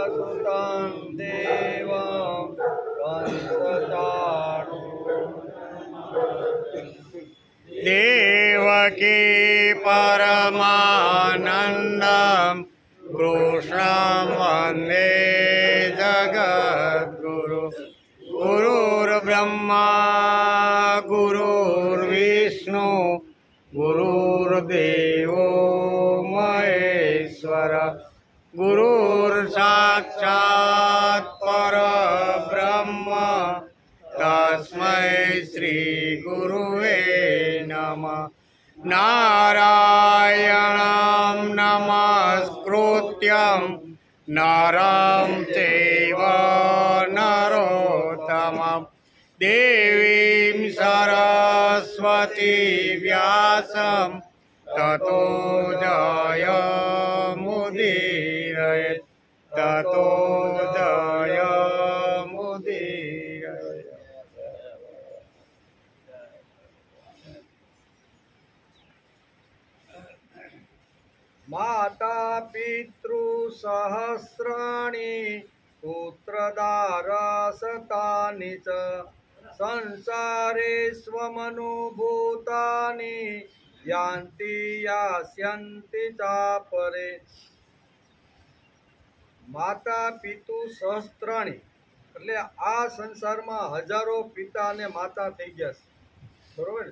सुतं देवं कंसचाणूरमर्दनं देवकी परमानन्दं कृष्णं वन्दे जगद्गुरु गुरुर्ब्रह्मा गुरुर्विष्णु गुरुर्देवो महेश्वर गुरुर्साक्षात् परब्रह्म तस्मै श्री गुरुवे नमः। नारायणं नमस्कृत्यं नरं चैव नरोत्तमं देवीं सरस्वती व्यासं ततो जयमुदीरयेत् ततो जयमुदीरयेत्। माता पितृ सहस्राणि पुत्रदारशतानि च संसारे स्वमनुभूतानि यान्ति यास्यन्ति चापरे। माता पितु सहस्त्राणि એટલે આ સંસારમાં હજારો પિતા અને માતા થઈ ગયા છે, બરોબર।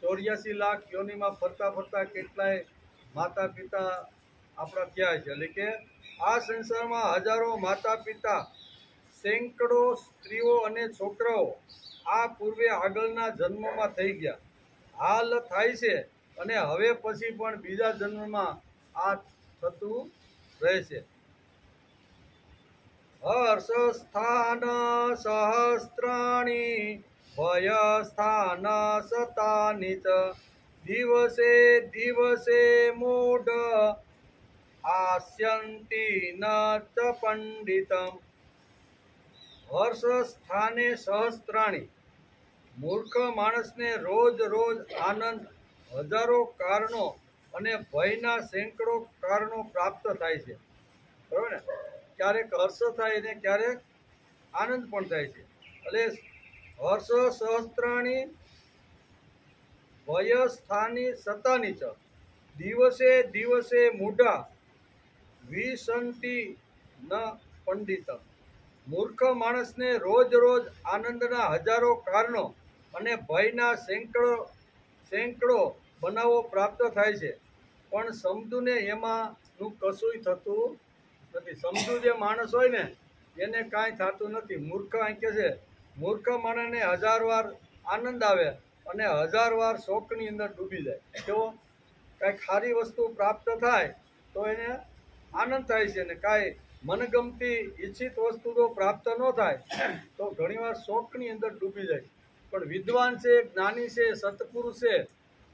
84 લાખ યોનિમાં ફરતા ફરતા કેટલાય માતા પિતા આપણા થયા છે, એટલે કે આ સંસારમાં હજારો માતા પિતા, સેંકડો સ્ત્રીઓ અને છોકરાઓ આ પૂર્વે આગળના જન્મમાં થઈ ગયા, હાલ થાય છે અને હવે પછી પણ બીજા જન્મમાં આ થતું રહેશે। હર્ષસ્થાન સહસ્ત્રાણિ ભયસ્થાન શતાનિ ચ દિવસે દિવસે મૂઢ આસ્યંતિ ન ચ પંડિતમ। હર્ષસ્થાને સહસ્ત્રાણિ મૂર્ખ માણસને રોજ રોજ આનંદ હજારો કારણો અને ભયના સેંકડો કારણો પ્રાપ્ત થાય છે, બરાબર ને। ક્યારેક હર્ષ થાય ને ક્યારેક આનંદ પણ થાય છે, એટલે હર્ષ સહસ્ત્રાણિ ભયસ્થાની શતાનિ ચ દિવસે દિવસે મૂઢા વિસંતિ ન પંડિતમ। મૂર્ખ માણસને રોજ રોજ આનંદના હજારો કારણો અને ભયના સેંકડો બનાવો પ્રાપ્ત થાય છે, પણ સમજુને એમાંનું કશુંય થતું નથી। સમજુ જે માણસ હોય ને એને કાંઈ થતું નથી। મૂર્ખ અહીં કે છે, મૂર્ખ માણસને 1000 વાર આનંદ આવે અને 1000 વાર શોકની અંદર ડૂબી જાય। કેવો કાંઈ ખારી વસ્તુ પ્રાપ્ત થાય તો એને આનંદ થાય છે, ને કાંઈ મનગમતી ઈચ્છિત વસ્તુ જો પ્રાપ્ત ન થાય તો ઘણીવાર શોકની અંદર ડૂબી જાય। પણ વિદ્વાન છે, જ્ઞાની છે, સત્પુરુષ છે,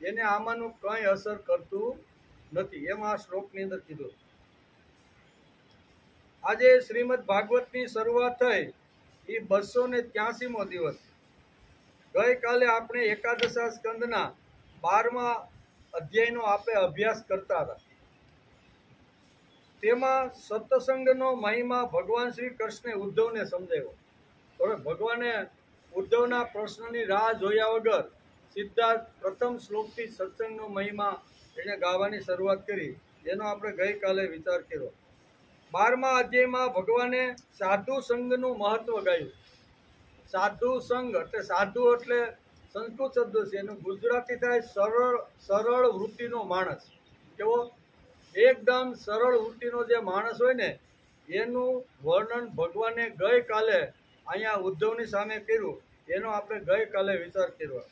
એને આમાંનું કંઈ અસર કરતું નથી, એમ આ શ્લોકની અંદર કીધું। આજે શ્રીમદ ભાગવતની શરૂઆત થઈ એ 283મો દિવસ। ગઈકાલે આપણે એકાદશા સ્કંદના 12મા અધ્યાયનો આપણે અભ્યાસ કરતા હતા। તેમાં સત્સંગનો મહિમા ભગવાન શ્રી કૃષ્ણે ઉદ્ધવને સમજાવ્યો। હવે ભગવાને ઉદ્ધવના પ્રશ્નની રાહ જોયા વગર સીધા પ્રથમ શ્લોકથી સત્સંગનો મહિમા એને ગાવાની શરૂઆત કરી, એનો આપણે ગઈકાલે વિચાર કર્યો। 12મા અધ્યાયમાં ભગવાને સાધુ સંઘનું મહત્વ ગાયું। સાધુ સંઘ એટલે સાધુ એટલે સંસ્કૃત શબ્દ છે, એનું ગુજરાતી થાય સરળ વૃત્તિનો માણસ। કેવો એકદમ સરળ વૃત્તિનો જે માણસ હોય ને એનું વર્ણન ભગવાને ગઈકાલે અહીંયા ઉદ્ધવની સામે કર્યું, એનો આપણે ગઈકાલે વિચાર કર્યો।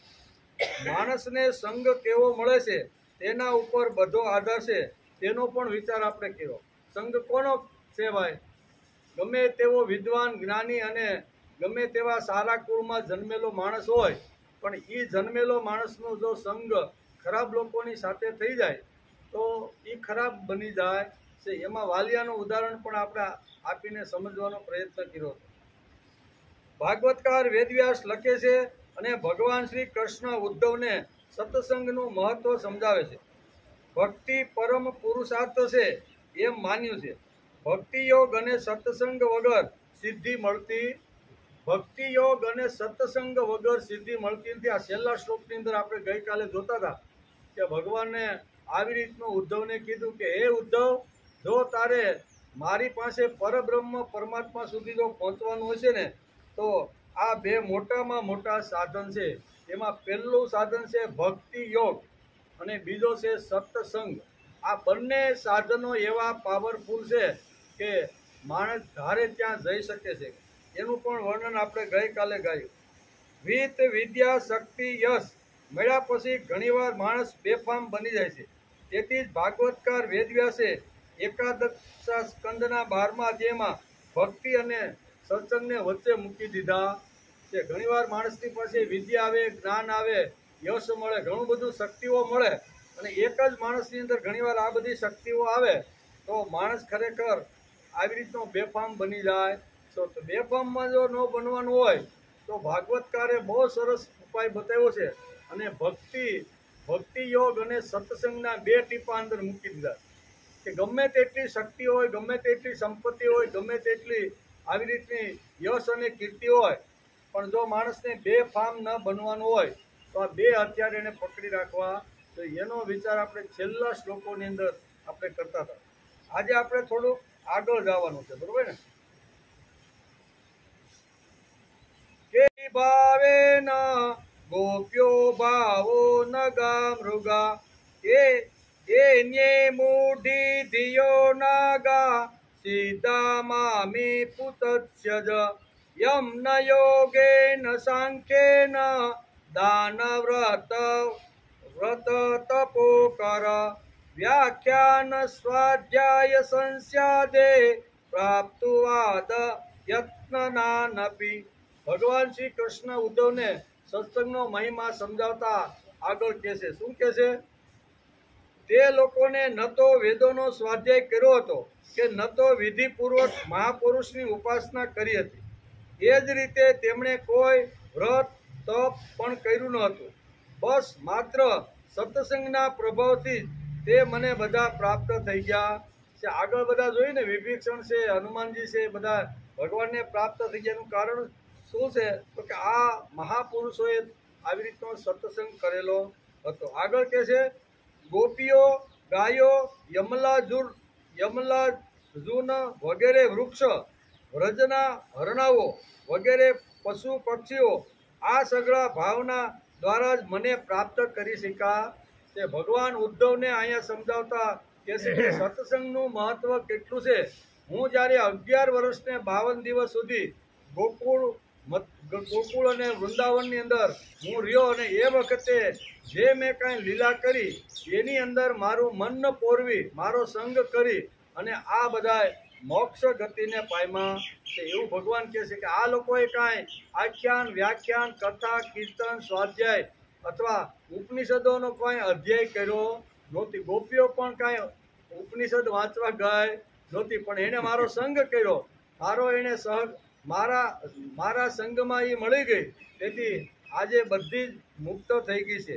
માણસને સંઘ કેવો મળે છે તેના ઉપર બધો આધાર છે, તેનો પણ વિચાર આપણે કર્યો। સંઘ કોનો છે ભાઈ? ગમે તેવો વિદ્વાન જ્ઞાની અને ગમે તેવા સારા કુળમાં જન્મેલો માણસ હોય, પણ એ જન્મેલો માણસનો જો સંગ ખરાબ લોકોની સાથે થઈ જાય તો એ ખરાબ બની જાય છે। એમાં વાલિયાનું ઉદાહરણ પણ આપણે આપીને સમજવાનો પ્રયત્ન કર્યો। ભાગવતકાર વેદવ્યાસ લખે છે અને ભગવાન શ્રી કૃષ્ણ ઉદ્ધવને સત્સંગનું મહત્વ સમજાવે છે। ભક્તિ પરમ પુરુષાર્થ છે એમ માન્યું છે। ભક્તિ યોગ અને સત્સંગ વગર સિદ્ધિ મળતી ભક્તિ યોગ અને સત્સંગ વગર સિદ્ધિ મળતી નથી. આ છેલ્લા શ્લોકની અંદર આપણે ગઈકાલે જોતા હતા કે ભગવાને આવી રીતનું ઉદ્ધવને કીધું કે હે ઉદ્ધવ, જો તારે મારી પાસે પરબ્રહ્મ પરમાત્મા સુધી જો પહોંચવાનું હશે ને તો આ બે મોટામાં મોટા સાધન છે. એમાં પહેલું સાધન છે ભક્તિ યોગ અને બીજો છે સત્સંગ. આ બંને સાધનો એવા પાવરફુલ છે કે માણસ ધારે ત્યાં જઈ શકે છે. એનું પણ વર્ણન આપણે ગઈકાલે ગાયું. વિત વિદ્યા શક્તિ યશ મળ્યા પછી ઘણીવાર માણસ બેફામ બની જાય છે. તેથી જ ભાગવતકાર વેદવ્યાસે એકાદશા સ્કંદના 12મા અધ્યાયમાં ભક્તિ અને સત્સંગને વચ્ચે મૂકી દીધા છે. ઘણીવાર માણસની પાસે વિદ્યા આવે, જ્ઞાન આવે, યશ મળે, ઘણું બધું શક્તિઓ મળે અને એક જ માણસની અંદર ઘણીવાર આ બધી શક્તિઓ આવે તો માણસ ખરેખર આવી રીતનો બેફામ બની જાય. તો બેફામમાં જો ન બનવાનું હોય તો ભાગવતકારે બહુ સરસ ઉપાય બતાવ્યો છે અને ભક્તિ યોગ અને સત્સંગના 2 ટીપા અંદર મૂકી દીધા કે ગમે તેટલી શક્તિ હોય, ગમે તેટલી સંપત્તિ હોય, ગમે તેટલી આવી રીતની યશ અને કીર્તિ હોય, પણ જો માણસને બેફામ ન બનવાનું હોય તો આ 2 હથિયાર એને પકડી રાખવા. તો એનો વિચાર આપણે છેલ્લા શ્લોકોની અંદર આપણે કરતા હતા. આજે આપણે થોડુંક આગળ જવાનું છે, બરોબર ને? કે ભાવેન ગોપ્યો ભાવો નગા મૃગા એ મૂઢી ધિયો નાગા સીતા મામી પુતસ્યજ યમ ન યોગેન સાંખ્યેન દાન વ્રત તપોકર વ્યાખ્યાન સ્વાધ્યાય સંસ્યાદે પ્રાપ્તુવાદ યત્નનાનપી. ભગવાન શ્રી કૃષ્ણ ઉદ્ધવને સત્સંગનો મહિમા સમજાવતા આગળ કહે છે. શું કહે છે? તે લોકોને ન તો વેદોનો સ્વાધ્યાય કર્યો હતો કે ન તો વિધિપૂર્વક મહાપુરુષની ઉપાસના કરી હતી. એ જ રીતે તેમણે કોઈ વ્રત તપ પણ કર્યું ન હતું. બસ માત્ર સત્સંગના પ્રભાવથી તે મને બધા પ્રાપ્ત થઈ ગયા છે. આગળ બધા જોયું ને, વિભીષણ છે, હનુમાનજી છે, બધા ભગવાનને પ્રાપ્ત થઈ ગયાનું કારણ શું છે? તો કે આ મહાપુરુષોએ આવી રીતનો સત્સંગ કરેલો હતો. આગળ કે છે ગોપીઓ, ગાયો, યમલાજુન વગેરે વૃક્ષ, વ્રજના હરણાઓ વગેરે પશુ પક્ષીઓ આ સગળા ભાવના દ્વારા જ મને પ્રાપ્ત કરી શક્યા છે. ભગવાન ઉદ્ધવને અહીંયા સમજાવતા કે છે કે સત્સંગનું મહત્વ કેટલું છે. હું જ્યારે 11 વર્ષને 52 દિવસ સુધી ગોકુળ અને વૃંદાવનની અંદર હું રહ્યો અને એ વખતે જે મેં કાંઈ લીલા કરી એની અંદર મારું મન પોરવી, મારો સંગ કરી અને આ બધા મોક્ષ ગતિને પામ્યા છે. એવું ભગવાન કહે છે કે આ લોકોએ કાંઈ આખ્યાન, વ્યાખ્યાન, કથા, કીર્તન, સ્વાધ્યાય અથવા ઉપનિષદોનો કોઈ અધ્યાય કર્યો નહોતી. ગોપીઓ પણ કાંઈ ઉપનિષદ વાંચવા ગઈ નહોતી, પણ એણે મારો સંગ કર્યો, એને મારા સંગમાં એ મળી ગઈ. તેથી આજે બધી જ મુક્ત થઈ ગઈ છે.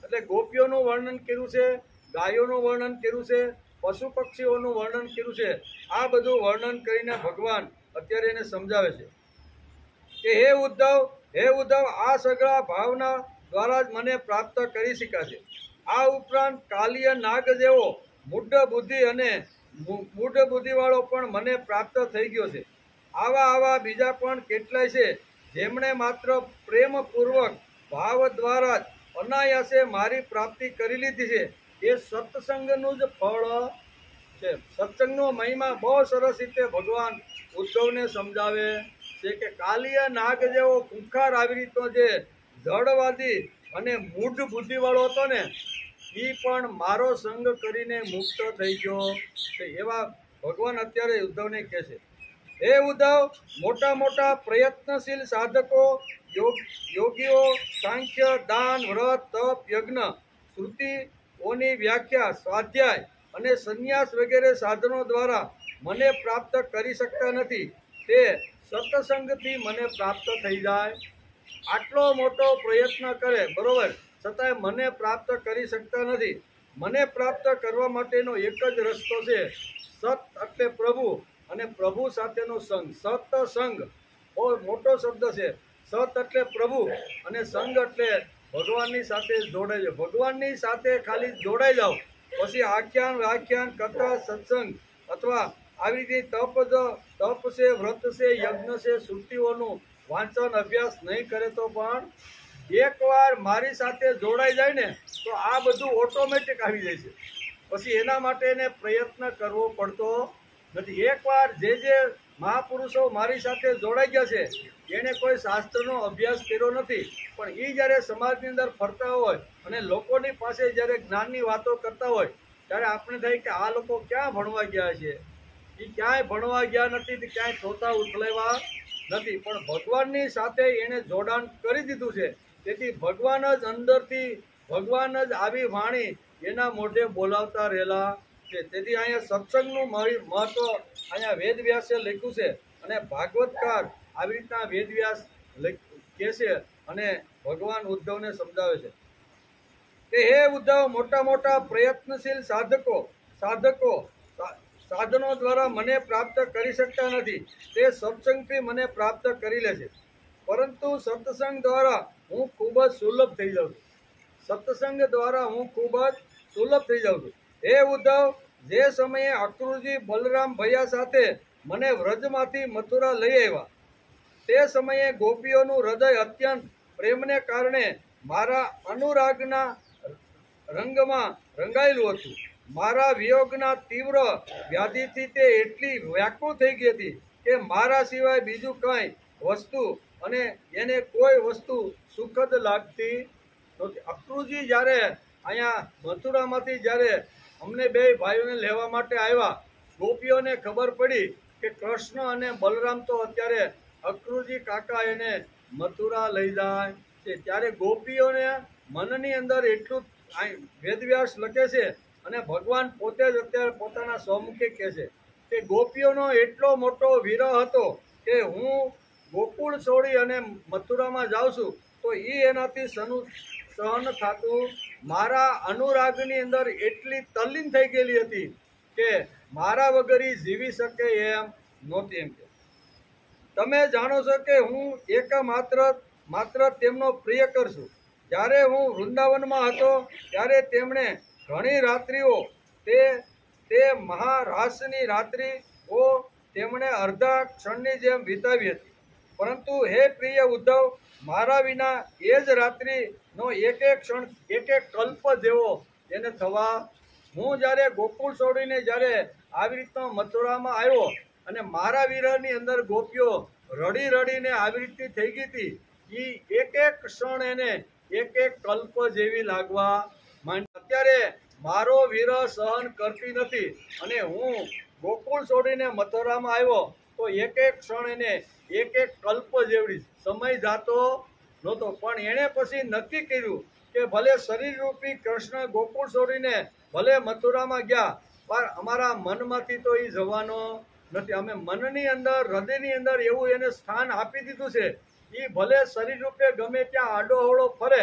એટલે ગોપીઓનું વર્ણન કર્યું છે, ગાયોનું વર્ણન કર્યું છે, પશુ પક્ષીઓનું વર્ણન કર્યું છે. આ બધું વર્ણન કરીને ભગવાન અત્યારે એને સમજાવે છે કે હે ઉદ્ધવ, આ સગળા ભાવના દ્વારા જ મને પ્રાપ્ત કરી શકાશે. આ ઉપરાંત કાલિય નાગ જેવો મૂઢ બુદ્ધિવાળો પણ મને પ્રાપ્ત થઈ ગયો છે. આવા બીજા પણ કેટલાય છે જેમણે માત્ર પ્રેમપૂર્વક ભાવ દ્વારા જ અનાયાસે મારી પ્રાપ્તિ કરી લીધી છે. એ સત્સંગનું જ ફળ છે. સત્સંગનો મહિમા બહુ સરસ રીતે ભગવાન ઉદ્ધવને સમજાવે છે કે કાલિય નાગ જેવો ખૂંખાર આવી રીતનો જે જડવાદી અને મૂઢ બુદ્ધિવાળો હતો ને, એ પણ મારો સંગ કરીને મુક્ત થઈ ગયો છે. એવા ભગવાન અત્યારે ઉદ્ધવને કહે છે. હે ઉદ્ધવ, મોટા પ્રયત્નશીલ સાધકો, યોગીઓ સાંખ્ય, દાન, વ્રત, તપ, યજ્ઞ, શ્રુતિઓની વ્યાખ્યા, સ્વાધ્યાય અને સંન્યાસ વગેરે સાધનો દ્વારા મને પ્રાપ્ત કરી શકતા નથી. તે સત્સંગથી મને પ્રાપ્ત થઈ જાય. આટલો મોટો પ્રયત્ન કરે, બરોબર, છતાંય મને પ્રાપ્ત કરી શકતા નથી. મને પ્રાપ્ત કરવા માટેનો એક જ રસ્તો છે. સત એટલે પ્રભુ અને પ્રભુ સાથેનો સંગ. સત્સંગ બહુ મોટો શબ્દ છે. સત એટલે પ્રભુ અને સંગ એટલે ભગવાનની સાથે જોડાઈ જાઓ. ભગવાનની સાથે ખાલી જોડાઈ જાઓ, પછી આખ્યાન વ્યાખ્યાન કથા સત્સંગ અથવા આવી રીતે તપ છે, વ્રત છે, યજ્ઞ છે, શ્રુતિઓનું વાંચન અભ્યાસ નહીં કરે તો પણ એકવાર મારી સાથે જોડાઈ જાય ને તો આ બધું ઓટોમેટિક આવી જાય છે. પછી એના માટે એને પ્રયત્ન કરવો પડતો નથી. એકવાર જે મહાપુરુષો મારી સાથે જોડાઈ ગયા છે, એને કોઈ શાસ્ત્રનો અભ્યાસ કર્યો નથી, પણ એ જ્યારે સમાજની અંદર ફરતા હોય અને લોકોની પાસે જ્યારે જ્ઞાનની વાતો કરતા હોય ત્યારે આપણે થાય કે આ લોકો ક્યાં ભણવા ગયા છે. એ ક્યાંય ભણવા ગયા નથી, ક્યાંય થોતા ઉથલાવ્યા નથી, પણ ભગવાનની સાથે એને જોડાણ કરી દીધું છે. તેથી ભગવાન જ અંદરથી, ભગવાન જ આવી વાણી એના મોઢે બોલાવતા રહેલા છે. તેથી અહીંયા સત્સંગનું મહત્વ અહીંયા વેદવ્યાસે લખ્યું છે અને ભાગવતકાર આવી રીતના વેદવ્યાસ કહે છે અને ભગવાન ઉદ્ધવને સમજાવે છે કે હે ઉદ્ધવ, મોટા મોટા પ્રયત્નશીલ સાધનો દ્વારા મને પ્રાપ્ત કરી શકતા નથી. તે સત્સંગથી મને પ્રાપ્ત કરી લે છે. પરંતુ સત્સંગ દ્વારા હું ખૂબ જ સુલભ થઈ જાઉં છું. સત્સંગ દ્વારા હું ખૂબ જ સુલભ થઈ જાઉં છું. હે ઉદ્ધવ, જે સમયે અક્રૂરજી બલરામ ભૈયા સાથે મને વ્રજમાંથી મથુરા લઈ આવ્યા, તે સમયે ગોપીઓનું હૃદય અત્યંત પ્રેમને કારણે મારા અનુરાગના રંગમાં રંગાયેલું હતું. મારા વિયોગના તીવ્ર વ્યાધિથી તે એટલી વ્યાકુળ થઈ ગઈ હતી કે મારા સિવાય બીજું કંઈ વસ્તુ અને એને કોઈ વસ્તુ સુખદ લાગતી નહોતી. અક્રૂરજી જ્યારે અહીંયા મથુરામાંથી જ્યારે અમને બે ભાઈઓને લેવા માટે આવ્યા, ગોપીઓને ખબર પડી કે કૃષ્ણ અને બલરામ તો અત્યારે અક્રૂરજી કાકા એને મથુરા લઈ જાય છે, ત્યારે ગોપીઓને મનની અંદર એટલું વેદવ્યાસ લખે છે અને ભગવાન પોતે જ અત્યારે પોતાના સ્વમુખે કહે છે કે ગોપીઓનો એટલો મોટો વિરહ હતો કે હું ગોકુળ છોડી અને મથુરામાં જાઉં છું તો એ એનાથી સહન થતું. મારા અનુરાગની અંદર એટલી તલ્લીન થઈ ગયેલી હતી કે મારા વગર જીવી શકે એમ નહોતી. એમ કે તમે જાણો છો કે હું માત્ર તેમનો પ્રિય કરશું. જ્યારે હું વૃંદાવનમાં હતો ત્યારે તેમણે ઘણી રાત્રિઓ તે મહારાસની રાત્રિઓ તેમણે અડધા ક્ષણની જેમ વિતાવી હતી. પરંતુ હે પ્રિય ઉદ્ધવ, મારા વિના એ જ રાત્રિનો એક એક ક્ષણ એક એક કલ્પ જેવો એને થવા. હું જ્યારે ગોકુળ છોડીને જ્યારે આવી રીતનો મથુરામાં આવ્યો અને મારા વિરહની અંદર ગોપીઓ રડી રડીને આવી રીતની થઈ ગઈ હતી, એ એક એક ક્ષણ એને એક એક કલ્પ જેવી લાગવા માંડી. અત્યારે મારો વિરહ સહન કરતી નથી અને હું ગોકુળ છોડીને મથુરામાં આવ્યો તો એક એક ક્ષણ એને એક એક કલ્પ જેવડી સમય જાતો નહોતો. પણ એણે પછી નક્કી કર્યું કે ભલે શરીરરૂપી કૃષ્ણ ગોકુળ છોડીને ભલે મથુરામાં ગયા, પણ અમારા મનમાંથી તો એ જવાનો નથી. અમે મનની અંદર, હૃદયની અંદર એવું એને સ્થાન આપી દીધું છે. એ ભલે શરીર રૂપે ગમે ત્યાં આડોહળો ફરે,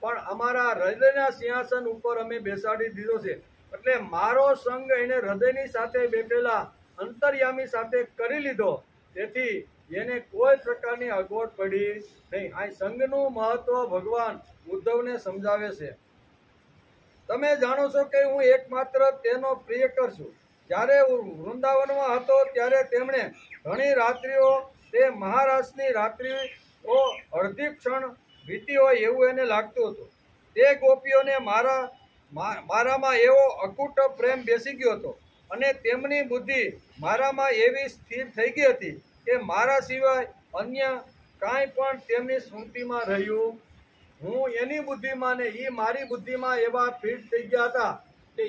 પણ અમારા હૃદયના સિંહાસન ઉપર અમે બેસાડી દીધો છે. એટલે મારો સંગ એને હૃદયની સાથે બેઠેલા અંતર્યામી સાથે કરી લીધો. તેથી એને કોઈ પ્રકારની અગવડ પડી નહીં. આ સંઘનું મહત્વ ભગવાન ઉદ્ધવને સમજાવે છે. તમે જાણો છો કે હું એકમાત્ર તેનો પ્રિય કરશું. જ્યારે વૃંદાવનમાં હતો ત્યારે તેમણે ઘણી રાત્રિઓ તે મહારાજની રાત્રિઓ અડધી ક્ષણ વીતી હોય એવું એને લાગતું હતું. તે ગોપીઓને મારામાં એવો અકૂટ પ્રેમ બેસી ગયો હતો અને તેમની બુદ્ધિ મારામાં એવી સ્થિર થઈ ગઈ હતી કે મારા સિવાય અન્ય કાંઈ પણ તેમની સ્મૃતિમાં રહ્યું. હું એની બુદ્ધિમાં ને એ મારી બુદ્ધિમાં એવા ફિટ થઈ ગયા હતા કે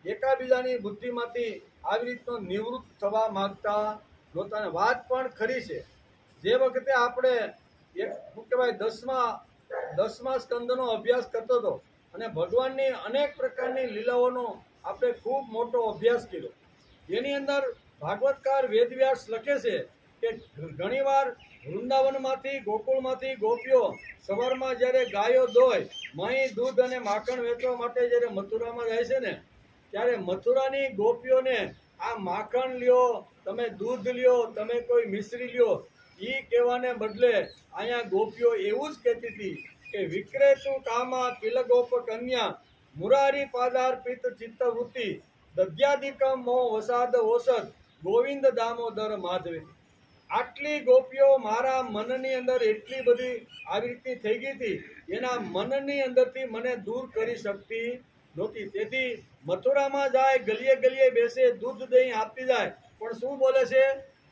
એકાબીજાની બુદ્ધિમાંથી આવી રીતનો નિવૃત્ત થવા માંગતા નહોતા. વાત પણ ખરી છે. જે વખતે આપણે શું કહેવાય દસમા સ્કંદનો અભ્યાસ કરતો હતો અને ભગવાનની અનેક પ્રકારની લીલાઓનો આપણે ખૂબ મોટો અભ્યાસ કર્યો. એની અંદર ભાગવતકાર વેદવ્યાસ લખે છે કે ઘણીવાર વૃંદાવનમાંથી ગોકુળમાંથી ગોપીઓ સવારમાં જ્યારે ગાયો દોય મહી દૂધ અને માખણ વેચવા માટે જ્યારે મથુરામાં જાય છે ને, ત્યારે મથુરાની ગોપીઓને આ માખણ લ્યો, તમે દૂધ લ્યો, તમે કોઈ મિશ્રી લ્યો, એ કહેવાને બદલે અહીંયા ગોપીઓ એવું જ કહેતી હતી કે વિક્રેતુ કામા કિલગોપ કન્યા મુરારી પાદાર્પિત ચિત્તવૃત્તિ દધ્યાધિકમ મો વસાદ ઓસદ ગોવિંદ દામોદર માધવે. આટલી ગોપીઓ મારા મનની અંદર એટલી બધી આવી રીતની થઈ ગઈ હતી, એના મનની અંદરથી મને દૂર કરી શકતી નહોતી. તેથી મથુરામાં જાય, ગલીએ ગલીએ બેસે, દૂધ દહીં આપતી જાય, પણ શું બોલે છે?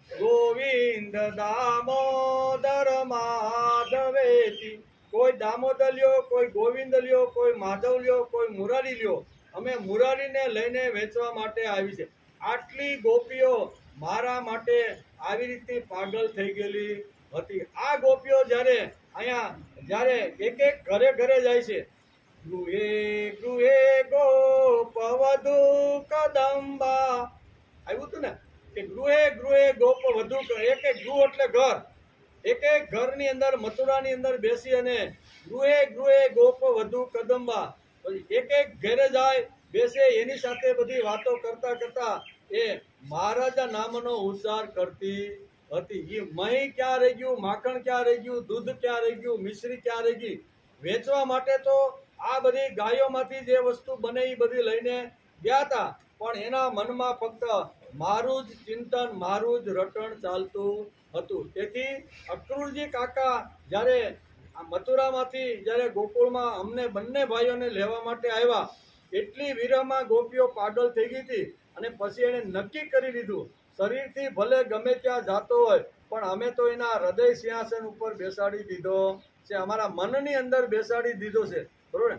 ગોવિંદ દામોદર માધવેતી. કોઈ દામોદર લ્યો, કોઈ ગોવિંદ લ્યો, કોઈ માધવ લ્યો, કોઈ મુરારી લ્યો. અમે મુરારીને લઈને વેચવા માટે આવી છે. આટલી ગોપીઓ મારા માટે આવી રીતની પાગલ થઈ ગયેલી હતી. આ ગોપીઓ જ્યારે અહીંયા જ્યારે એક એક ઘરે ઘરે જાય છે, ગૃહે ગૃહે ગોપ વધુ કદંબા આવ્યું હતું ને, કે ગૃહે ગૃહે ગોપ વધુ, એક એક ગૃહ એટલે ઘર, એક એક ઘરની અંદર મથુરાની અંદર બેસી અને ગૃહે ગૃહે ગોપ વધુ કદંબા, એક એક ઘરે જાય બેસે, એની સાથે બધી વાતો કરતા કરતા એ મહારાજા નામનો ઉચ્ચાર કરતી હતી. એ મહી ક્યાં રહી ગયું, માખણ ક્યાં રહી ગયું, દૂધ ક્યાં રહી ગયું, મિશ્રી ક્યાં રહી ગઈ. વેચવા માટે તો આ બધી ગાયોમાંથી જે વસ્તુ બને એ બધી લઈને ગયા હતા, પણ એના મનમાં ફક્ત મારું જ ચિંતન, મારું જ રટણ ચાલતું હતું. તેથી અક્રૂરજી કાકા જ્યારે આ મથુરામાંથી જ્યારે ગોકુળમાં અમને બંને ભાઈઓને લેવા માટે આવ્યા, એટલી વિરહમાં ગોપીઓ પાગલ થઈ ગઈ હતી. અને પછી એણે નક્કી કરી લીધું, શરીરથી ભલે ગમે ત્યાં જાતો હોય, પણ અમે તો એના હૃદય સિંહાસન ઉપર બેસાડી દીધો છે, અમારા મનની અંદર બેસાડી દીધો છે. બરોબર?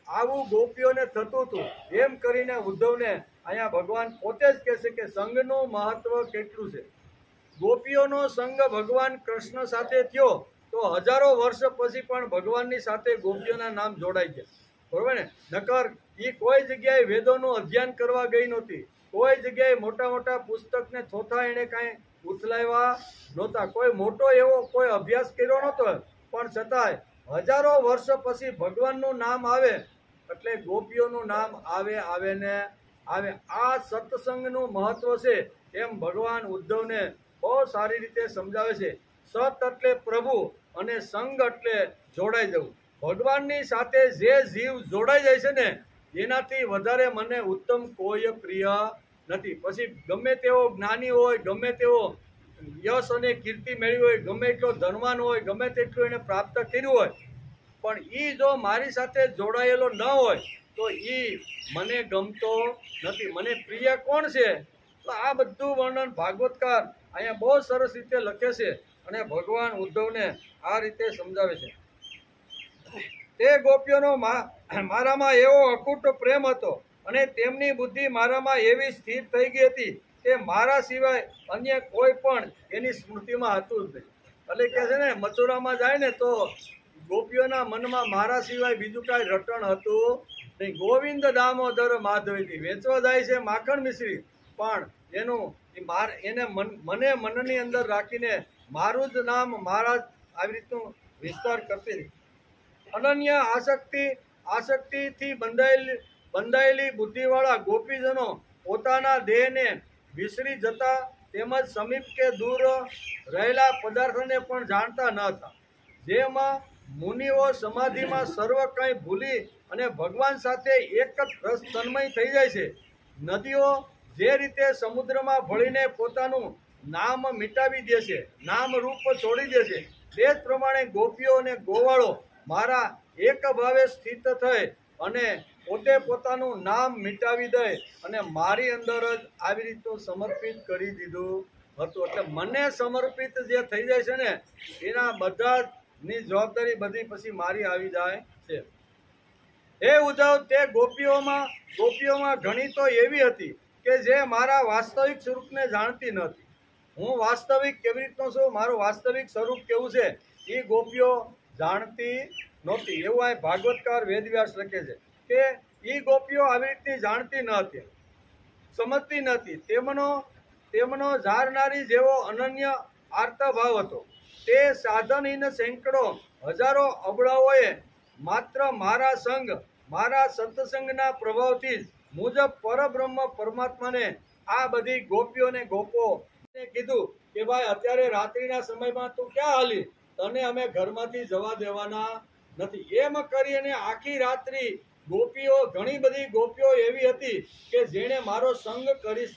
આવું ગોપીઓને થતું હતું. એમ કરીને ઉદ્ધવને અહીંયા ભગવાન પોતે જ કહે છે કે સંઘનું મહત્વ કેટલું છે. ગોપીઓનો સંગ ભગવાન કૃષ્ણ સાથે થયો તો હજારો વર્ષ પછી પણ ભગવાનની સાથે ગોપીઓના નામ જોડાઈ ગયા. બરોબર ને? નકર એ કોઈ જગ્યાએ વેદોનું અધ્યયન કરવા ગઈ નહોતી, કોઈ જગ્યાએ મોટા મોટા પુસ્તકને થોથા એને કાંઈ ઉથલાવ્યા નહોતા, કોઈ મોટો એવો કોઈ અભ્યાસ કર્યો નહોતો, પણ છતાંય હજારો વર્ષ પછી ભગવાનનું નામ આવે એટલે ગોપીઓનું નામ આવે ને આવે. આ સત્સંગનું મહત્વ છે એમ ભગવાન ઉદ્ધવને બહુ સારી રીતે સમજાવે છે. સત એટલે પ્રભુ અને સંગ એટલે જોડાઈ જવું. ભગવાનની સાથે જે જીવ જોડાઈ જાય છે ને, એનાથી વધારે મને ઉત્તમ કોઈ પ્રિય નથી. પછી ગમે તેવો જ્ઞાની હોય, ગમે તેવો યશ અને કીર્તિ મેળવી હોય, ગમે એટલો ધનવાન હોય, ગમે તેટલું એને પ્રાપ્ત કર્યું હોય, પણ એ જો મારી સાથે જોડાયેલો ન હોય તો એ મને ગમતો નથી. મને પ્રિય કોણ છે? તો આ બધું વર્ણન ભાગવતકાર અહીંયા બહુ સરસ રીતે લખે છે અને ભગવાન ઉદ્ધવને આ રીતે સમજાવે છે. તે ગોપીઓનો મારામાં એવો અકૂટ પ્રેમ હતો અને તેમની બુદ્ધિ મારામાં એવી સ્થિર થઈ ગઈ હતી કે મારા સિવાય અન્ય કોઈ પણ એની સ્મૃતિમાં હતું જ નહીં. એટલે કહે છે ને, મથુરામાં જાય ને તો ગોપીઓના મનમાં મારા સિવાય બીજું કાંઈ રટણ હતું નહીં. ગોવિંદ દામોદર માધવેથી વેચવા જાય છે માખણ મિશ્રી, પણ એને મને મનની અંદર રાખીને મારું જ નામ, મારા જ આવી રીતનું વિસ્તાર કરતી હતી. અનન્ય આસક્તિથી બંધાયેલી બુદ્ધિવાળા ગોપીજનો પોતાના દેહને વિસરી જતા તેમજ સમીપ કે દૂર રહેલા પદાર્થોને પણ જાણતા ન હતા. જેમાં મુનિઓ સમાધિમાં સર્વ કંઈ ભૂલી અને ભગવાન સાથે એક જ રસ તન્મય થઈ જાય છે. નદીઓ જે રીતે સમુદ્રમાં ભળીને પોતાનું નામ મિટાવી દે છે, નામ રૂપ છોડી દે છે, તે જ પ્રમાણે ગોપીઓ અને ગોવાળો મારા એક ભાવે સ્થિત થઈ અને પોતે પોતાનું નામ મિટાવી દે અને મારી અંદર જ આવી રીતનું સમર્પિત કરી દીધું હતું. એટલે મને સમર્પિત જે થઈ જાય છે ને, એના બધાની જવાબદારી બધી પછી મારી આવી જાય છે. એ ઉદ્ધવ, તે ગોપીઓમાં ઘણી તો એવી હતી કે જે મારા વાસ્તવિક સ્વરૂપને જાણતી નહોતી. હું વાસ્તવિક કેવી રીતનો છું, મારું વાસ્તવિક સ્વરૂપ કેવું છે, એ ગોપીઓ જાણતી નહોતી. એવું આ ભાગવતકાર વેદવ્યાસ લખે છે કે એ ગોપીઓ આવી રીતની જાણતી ન હતી, સમજતી નથી. તેમનો જારનારી જેવો અનન્ય આર્તભાવ હતો. તે સાધનહીન સેંકડો હજારો અબળાઓએ માત્ર મારા સંગ મારા સત્સંગના પ્રભાવથી જ મુજબ પરબ્રહ્મ પરમાત્માને આ બધી ગોપીઓને ગોપો કીધું કે ભાઈ અત્યારે રાત્રિના સમયમાં તું ક્યાં હાલી, તને અમે ઘરમાંથી જવા દેવાના નથી. એમ કરીને આખી રાત્રિ ગોપીઓ, ઘણી બધી ગોપીઓ એવી હતી કે જેણે મારો સંગ કરી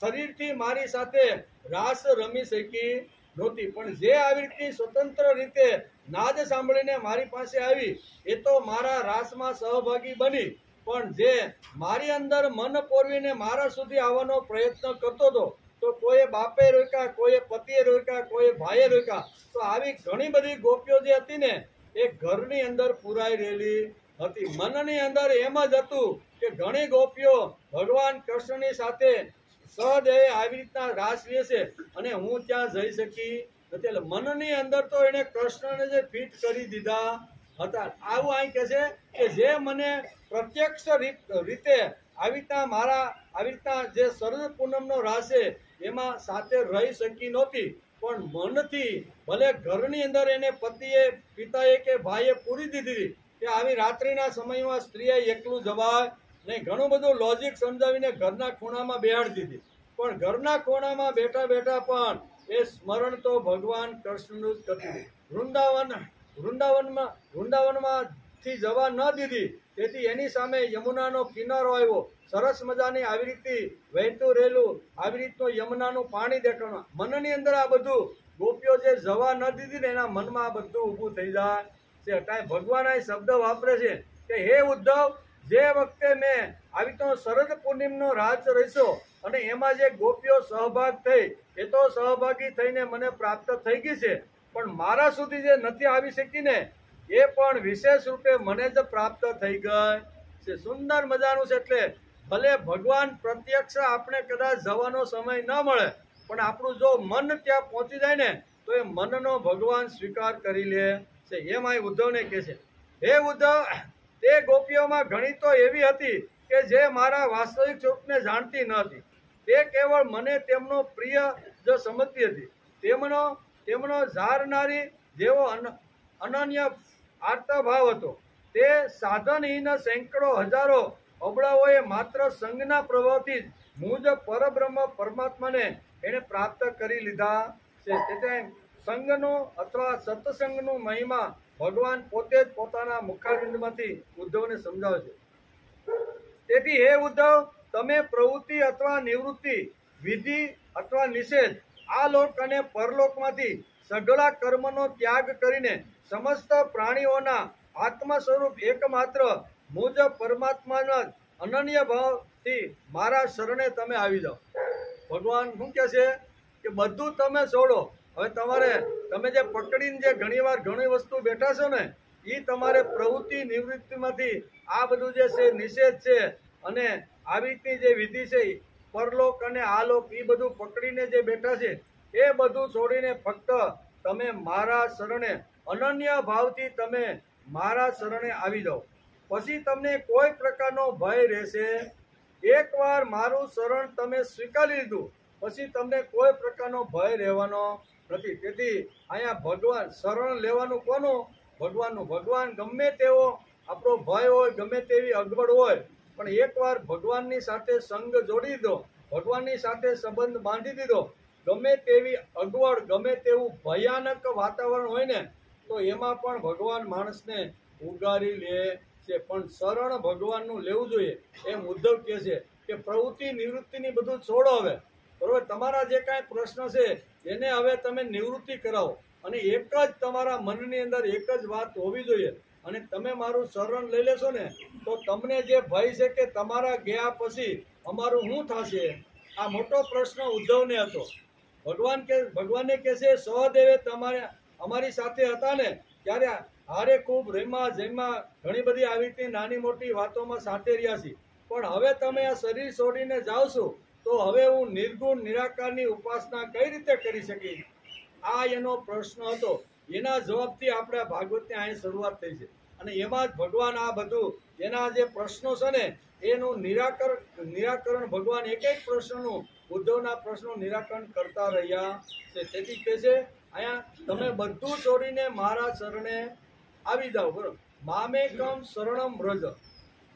શરીરથી મારી સાથે રાસ રમી શકી નહોતી, પણ જે આવી રીતની સ્વતંત્ર રીતે નાદ સાંભળીને મારી પાસે આવી એ તો મારા રાસમાં સહભાગી બની, પણ જે મારી અંદર મન પોરવીને મારા સુધી આવવાનો પ્રયત્ન કરતો હતો તો કોઈ બાપે રોક્યા, કોઈ પતિએ રોક્યા, કોઈ ભાઈએ રોક્યા. તો આવી ઘણી બધી ગોપીઓ જે હતી ને એ ઘરની અંદર પુરાઈ રહેલી હતી. મનની અંદર એમ જ હતું કે ઘણી ગોપીઓ ભગવાન કૃષ્ણની સાથે સહદેવે આવી રીતના રાસ લેશે અને હું ત્યાં જઈ શકી નથી. એટલે મનની અંદર તો એને કૃષ્ણને જે ફિટ કરી દીધા હતા. આવું અહીં કહે છે કે જે મને પ્રત્યક્ષ રીતે આવી રીતના જે શરદ પૂનમનો રાસ છે એમાં સાથે રહી શકી નહોતી, પણ મનથી ભલે ઘરની અંદર એને પતિએ, પિતાએ કે ભાઈએ પૂરી દીધી કે આવી રાત્રિના સમયમાં સ્ત્રીએ એકલું જવાય નહીં. ઘણું બધું લોજિક સમજાવીને ઘરના ખૂણામાં બેહાડી દીધી, પણ ઘરના ખૂણામાં બેઠા બેઠા પણ એ સ્મરણ તો ભગવાન કૃષ્ણનું જ કરતી. વૃંદાવનમાંથી જવા ન દીધી, તેથી એની સામે યમુનાનો કિનારો આવ્યો. સરસ મજાની આવી રીતે વહેતું રહેલું આવી રીતનું યમુનાનું પાણી દેખાવાનું. મનની અંદર આ બધું ગોપીઓ જે જવા ન દીધી ને એના મનમાં આ બધું ઊભું થઈ જાય છે. કાંઈ ભગવાન આ શબ્દ વાપરે છે કે હે ઉદ્ધવ, જે વખતે મેં આવી તો શરદ પૂર્ણિમનો રાસ રહીશો અને એમાં જે ગોપીઓ સહભાગ થઈ એ તો સહભાગી થઈને મને પ્રાપ્ત થઈ ગઈ છે, પણ મારા સુધી જે નથી આવી શકી ને એ પણ વિશેષ રૂપે મને જ પ્રાપ્ત થઈ ગઈ છે. સુંદર મજાનું છે. એટલે ભલે ભગવાન પ્રત્યક્ષ આપણે કદાચ જવાનો સમય ન મળે, પણ આપણું જો મન ત્યાં પહોંચી જાય ને તો એ મનનો ભગવાન સ્વીકાર કરી લે છે. એમ આ ઉદ્ધવને કહે છે, હે ઉદ્ધવ, તે ગોપીઓમાં ઘણી તો એવી હતી કે જે મારા વાસ્તવિક સ્વરૂપને જાણતી ન હતી. તે કેવળ મને તેમનો પ્રિય જ સમજતી હતી. તેમનો ઝારનારી જેવો અનન્ય આર્તભાવ હતો. તે સાધનહીન સેંકડો હજારો અબળાઓએ માત્ર સંગના પ્રભાવથી જ મુજ પરબ્રહ્મ પરમાત્માને એને પ્રાપ્ત કરી લીધા છે. એટલે સંગનો અથવા સત્સંગનું મહિમા ભગવાન પોતે જ પોતાના મુખારવિંદમાંથી ઉદ્ધવને સમજાવે છે. તેથી હે ઉદ્ધવ, તમે પ્રવૃત્તિ અથવા નિવૃત્તિ, વિધિ અથવા નિષેધ, આ લોક અને પરલોકમાંથી સઘળા કર્મનો ત્યાગ કરીને સમસ્ત પ્રાણીઓના આત્મ સ્વરૂપ એકમાત્ર મુજ પરમાત્માના અનન્ય ભાવથી મારા શરણે તમે આવી જાઓ. ભગવાન શું કહે છે કે બધું તમે છોડો. હવે તમે જે પકડીને જે ઘણી વસ્તુ બેઠા છો ને એ તમારે પ્રવૃત્તિ નિવૃત્તિમાંથી આ બધું જે છે નિષેધ છે અને આવી રીતની જે વિધિ છે પરલોક અને આલોક એ બધું પકડીને જે બેઠા છે એ બધું છોડીને ફક્ત તમે મારા શરણે અનન્ય ભાવથી તમે મારા શરણે આવી જાઓ. પછી તમને કોઈ પ્રકારનો ભય રહેશે. એકવાર મારું શરણ તમે સ્વીકારી લીધું પછી તમને કોઈ પ્રકારનો ભય રહેવાનો નથી. તેથી અહીંયા ભગવાન શરણ લેવાનું કોનું? ભગવાનનું. ભગવાન ગમે તેવો આપણો ભય હોય, ગમે તેવી અગવડ હોય, પણ એકવાર ભગવાનની સાથે સંગ જોડી દો, ભગવાનની સાથે સંબંધ બાંધી દીધો, ગમે તેવી અગવડ, ગમે તેવું ભયાનક વાતાવરણ હોય ને તો એમાં પણ ભગવાન માણસને ઉગારી લે છે. પણ શરણ ભગવાનનું લેવું જોઈએ. એમ ઉદ્ધવ કહે છે કે પ્રવૃત્તિ નિવૃત્તિની બધું છોડો. હવે બરોબર, તમારા જે કાંઈ પ્રશ્ન છે એને હવે તમે નિવૃત્તિ કરાવો અને એક જ તમારા મનની અંદર એક જ વાત હોવી જોઈએ. અને તમે મારું શરણ લઈ લેશો ને તો તમને જે ભય છે કે તમારા ગયા પછી અમારું શું થશે, આ મોટો પ્રશ્ન ઉદ્ધવને હતો. ભગવાનને કહે છે સહદેવે અમારી સાથે હતા ને ત્યારે હારે ખૂબ રેમા જેમાં ઘણી બધી આવી રીતે નાની મોટી વાતોમાં સાથે રહ્યા છીએ, પણ હવે તમે આ શરીર છોડીને જાઓ છો તો હવે હું નિર્ગુણ નિરાકારની ઉપાસના કઈ રીતે કરી શકીશ? આ એનો પ્રશ્ન હતો. એના જવાબથી આપણે ભાગવતની અહીં શરૂઆત થઈ છે અને એમાં જ ભગવાન આ બધું એના જે પ્રશ્નો છે ને એનું નિરાકરણ ભગવાન એક પ્રશ્નનું, ઉદ્ધવના પ્રશ્નનું નિરાકરણ કરતા રહ્યા છે. તેથી કહે છે અહીંયા તમે બધું છોડીને મારા શરણે આવી જાઓ, બરોબર. મામેકમ શરણમ વ્રજ,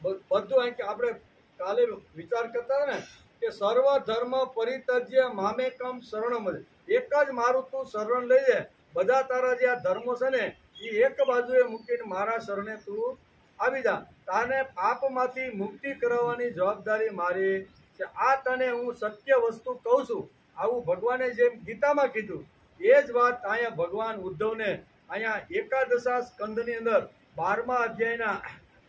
બધું અહીં આપણે કાલે વિચાર કરતા હતા ને કે સર્વ ધર્મ પરિત્યજ્ય મામેકમ શરણમ વ્રજ, એક જ મારું તું શરણ લઈ લે. બધા તારા જે આ ધર્મો છે ને એ એક બાજુએ મૂકીને મારા શરણે તું આવી જા. તાને પાપમાંથી મુક્તિ કરાવવાની જવાબદારી મારી છે. આ તને હું સત્ય વસ્તુ કહું છું. આવું ભગવાને જેમ ગીતામાં કીધું એ જ વાત અહીંયા ભગવાન ઉદ્ધવને અહીંયા એકાદશા સ્કંદની અંદર 12મા અધ્યાયના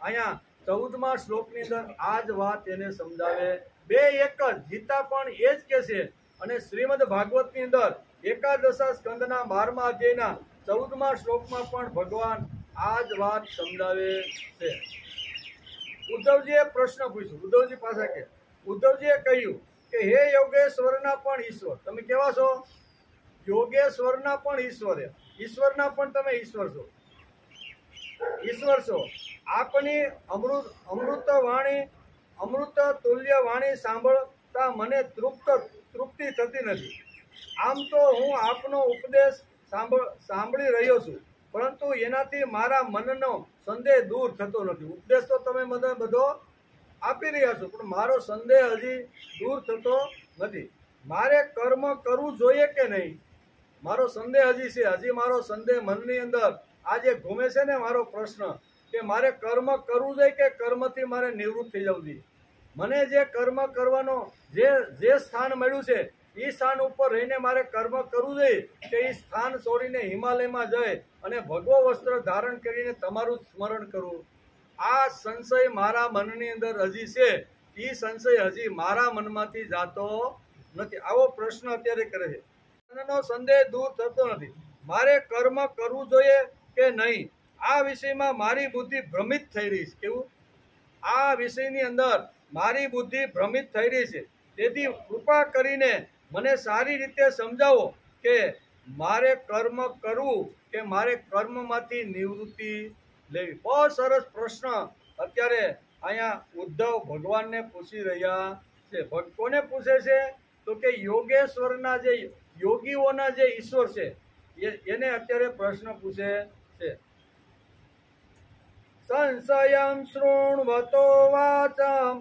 અહીંયા 14મા શ્લોકની અંદર આ જ વાત એને સમજાવે. બે એક જ, ગીતા પણ એ જ કે છે અને શ્રીમદ ભાગવતની અંદર એકાદશા સ્કંદના 12મા અધ્યાયના 14મા શ્લોકમાં પણ ભગવાન આ જ વાત સમજાવે છે. ઉદ્ધવજીએ પ્રશ્ન પૂછ્યો, ઉદ્ધવજી પાસે કે ઉદ્ધવજીએ કહ્યું કે હે યોગેશ્વરના પણ ઈશ્વર, તમે કેવા છો? યોગેશ્વરના પણ ઈશ્વર, ઈશ્વરના પણ તમે ઈશ્વર છો, ઈશ્વર છો. આપની અમૃત વાણી, અમૃત તુલ્ય વાણી સાંભળતા મને તૃપ્તિ થતી નથી. આમ તો હું આપનો ઉપદેશ સાંભળી રહ્યો છું, પરંતુ એનાથી મારા મનનો સંદેહ દૂર થતો નથી. ઉપદેશ તો તમે મને બધો આપી રહ્યા છો, પણ મારો સંદેહ હજી દૂર થતો નથી. મારે કર્મ કરવું જોઈએ કે નહીં, મારો સંદેહ હજી છે. હજી મારો સંદેહ મનની અંદર આ જે ઘૂમે છે ને મારો પ્રશ્ન, કે મારે કર્મ કરવું જોઈએ કે કર્મથી મારે નિવૃત્ત થઈ જવું જોઈએ. મને જે કર્મ કરવાનો જે સ્થાન મળ્યું છે એ સ્થાન ઉપર રહીને મારે કર્મ કરવું જોઈએ કે એ સ્થાન છોડીને હિમાલયમાં જઈ અને ભગવો વસ્ત્ર ધારણ કરીને તમારું સ્મરણ કરવું. આ સંશય મારા મનની અંદર હજી છે. એ સંશય હજી મારા મનમાંથી જાતો નથી. આવો પ્રશ્ન અત્યારે કરે છે. મનનો સંદેહ દૂર થતો નથી. મારે કર્મ કરવું જોઈએ કે નહીં, આ વિષયમાં મારી બુદ્ધિ ભ્રમિત થઈ રહી છે. કેવું? આ વિષયની અંદર મારી બુદ્ધિ ભ્રમિત થઈ રહી છે. તેથી કૃપા કરીને મને સારી રીતે સમજાવો કે મારે કર્મ કરવું કે મારે કર્મમાંથી નિવૃત્તિ લેવી. બહુ સરસ પ્રશ્ન અત્યારે અહીંયા ઉદ્ધવ ભગવાનને પૂછી રહ્યા છે. કોને પૂછે છે? તો કે યોગેશ્વરના જે યોગીઓના જે ઈશ્વર છે એને અત્યારે પ્રશ્ન પૂછે છે. સંશયમ શૃણવતો વાચમ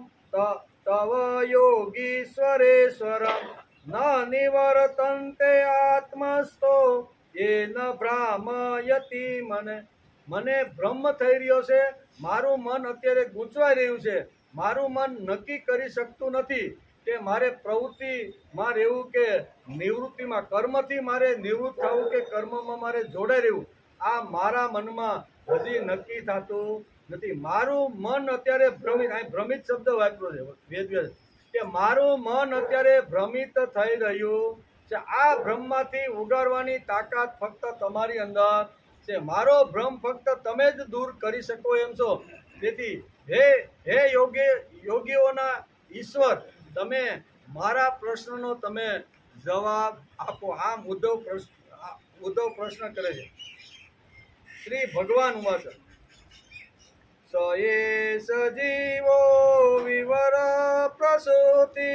તવ યોગીશ્વરેશ્વરમ ન નિવર્તન્તે આત્મસ્તો ન ભ્રામયતિ. મને ભ્રમ થઈ રહ્યો છે. મારું મન અત્યારે ગૂંચવાઈ રહ્યું છે. મારું મન નક્કી કરી શકતું નથી કે મારે પ્રવૃત્તિમાં રહેવું કે નિવૃત્તિમાં, કર્મથી મારે નિવૃત્ત થવું કે કર્મમાં મારે જોડાઈ રહેવું. આ મારા મનમાં હજી નક્કી થતું નથી. મારું મન અત્યારે ભ્રમિત શબ્દ વાપર્યો છે વેદ, કે મારું મન અત્યારે ભ્રમિત થઈ રહ્યું છે. આ ભ્રમમાંથી ઉગાડવાની તાકાત ફક્ત તમારી અંદર છે. મારો ભ્રમ ફક્ત તમે જ દૂર કરી શકો એમ છો. તેથી હે યોગીઓના ઈશ્વર, તમે મારા પ્રશ્નનો તમે જવાબ આપો. આમ ઉદ્ધવ પ્રશ્ન કરે છે. શ્રી ભગવાન ઉવાચ સ એષ જીવો વિવર પ્રસૂતિ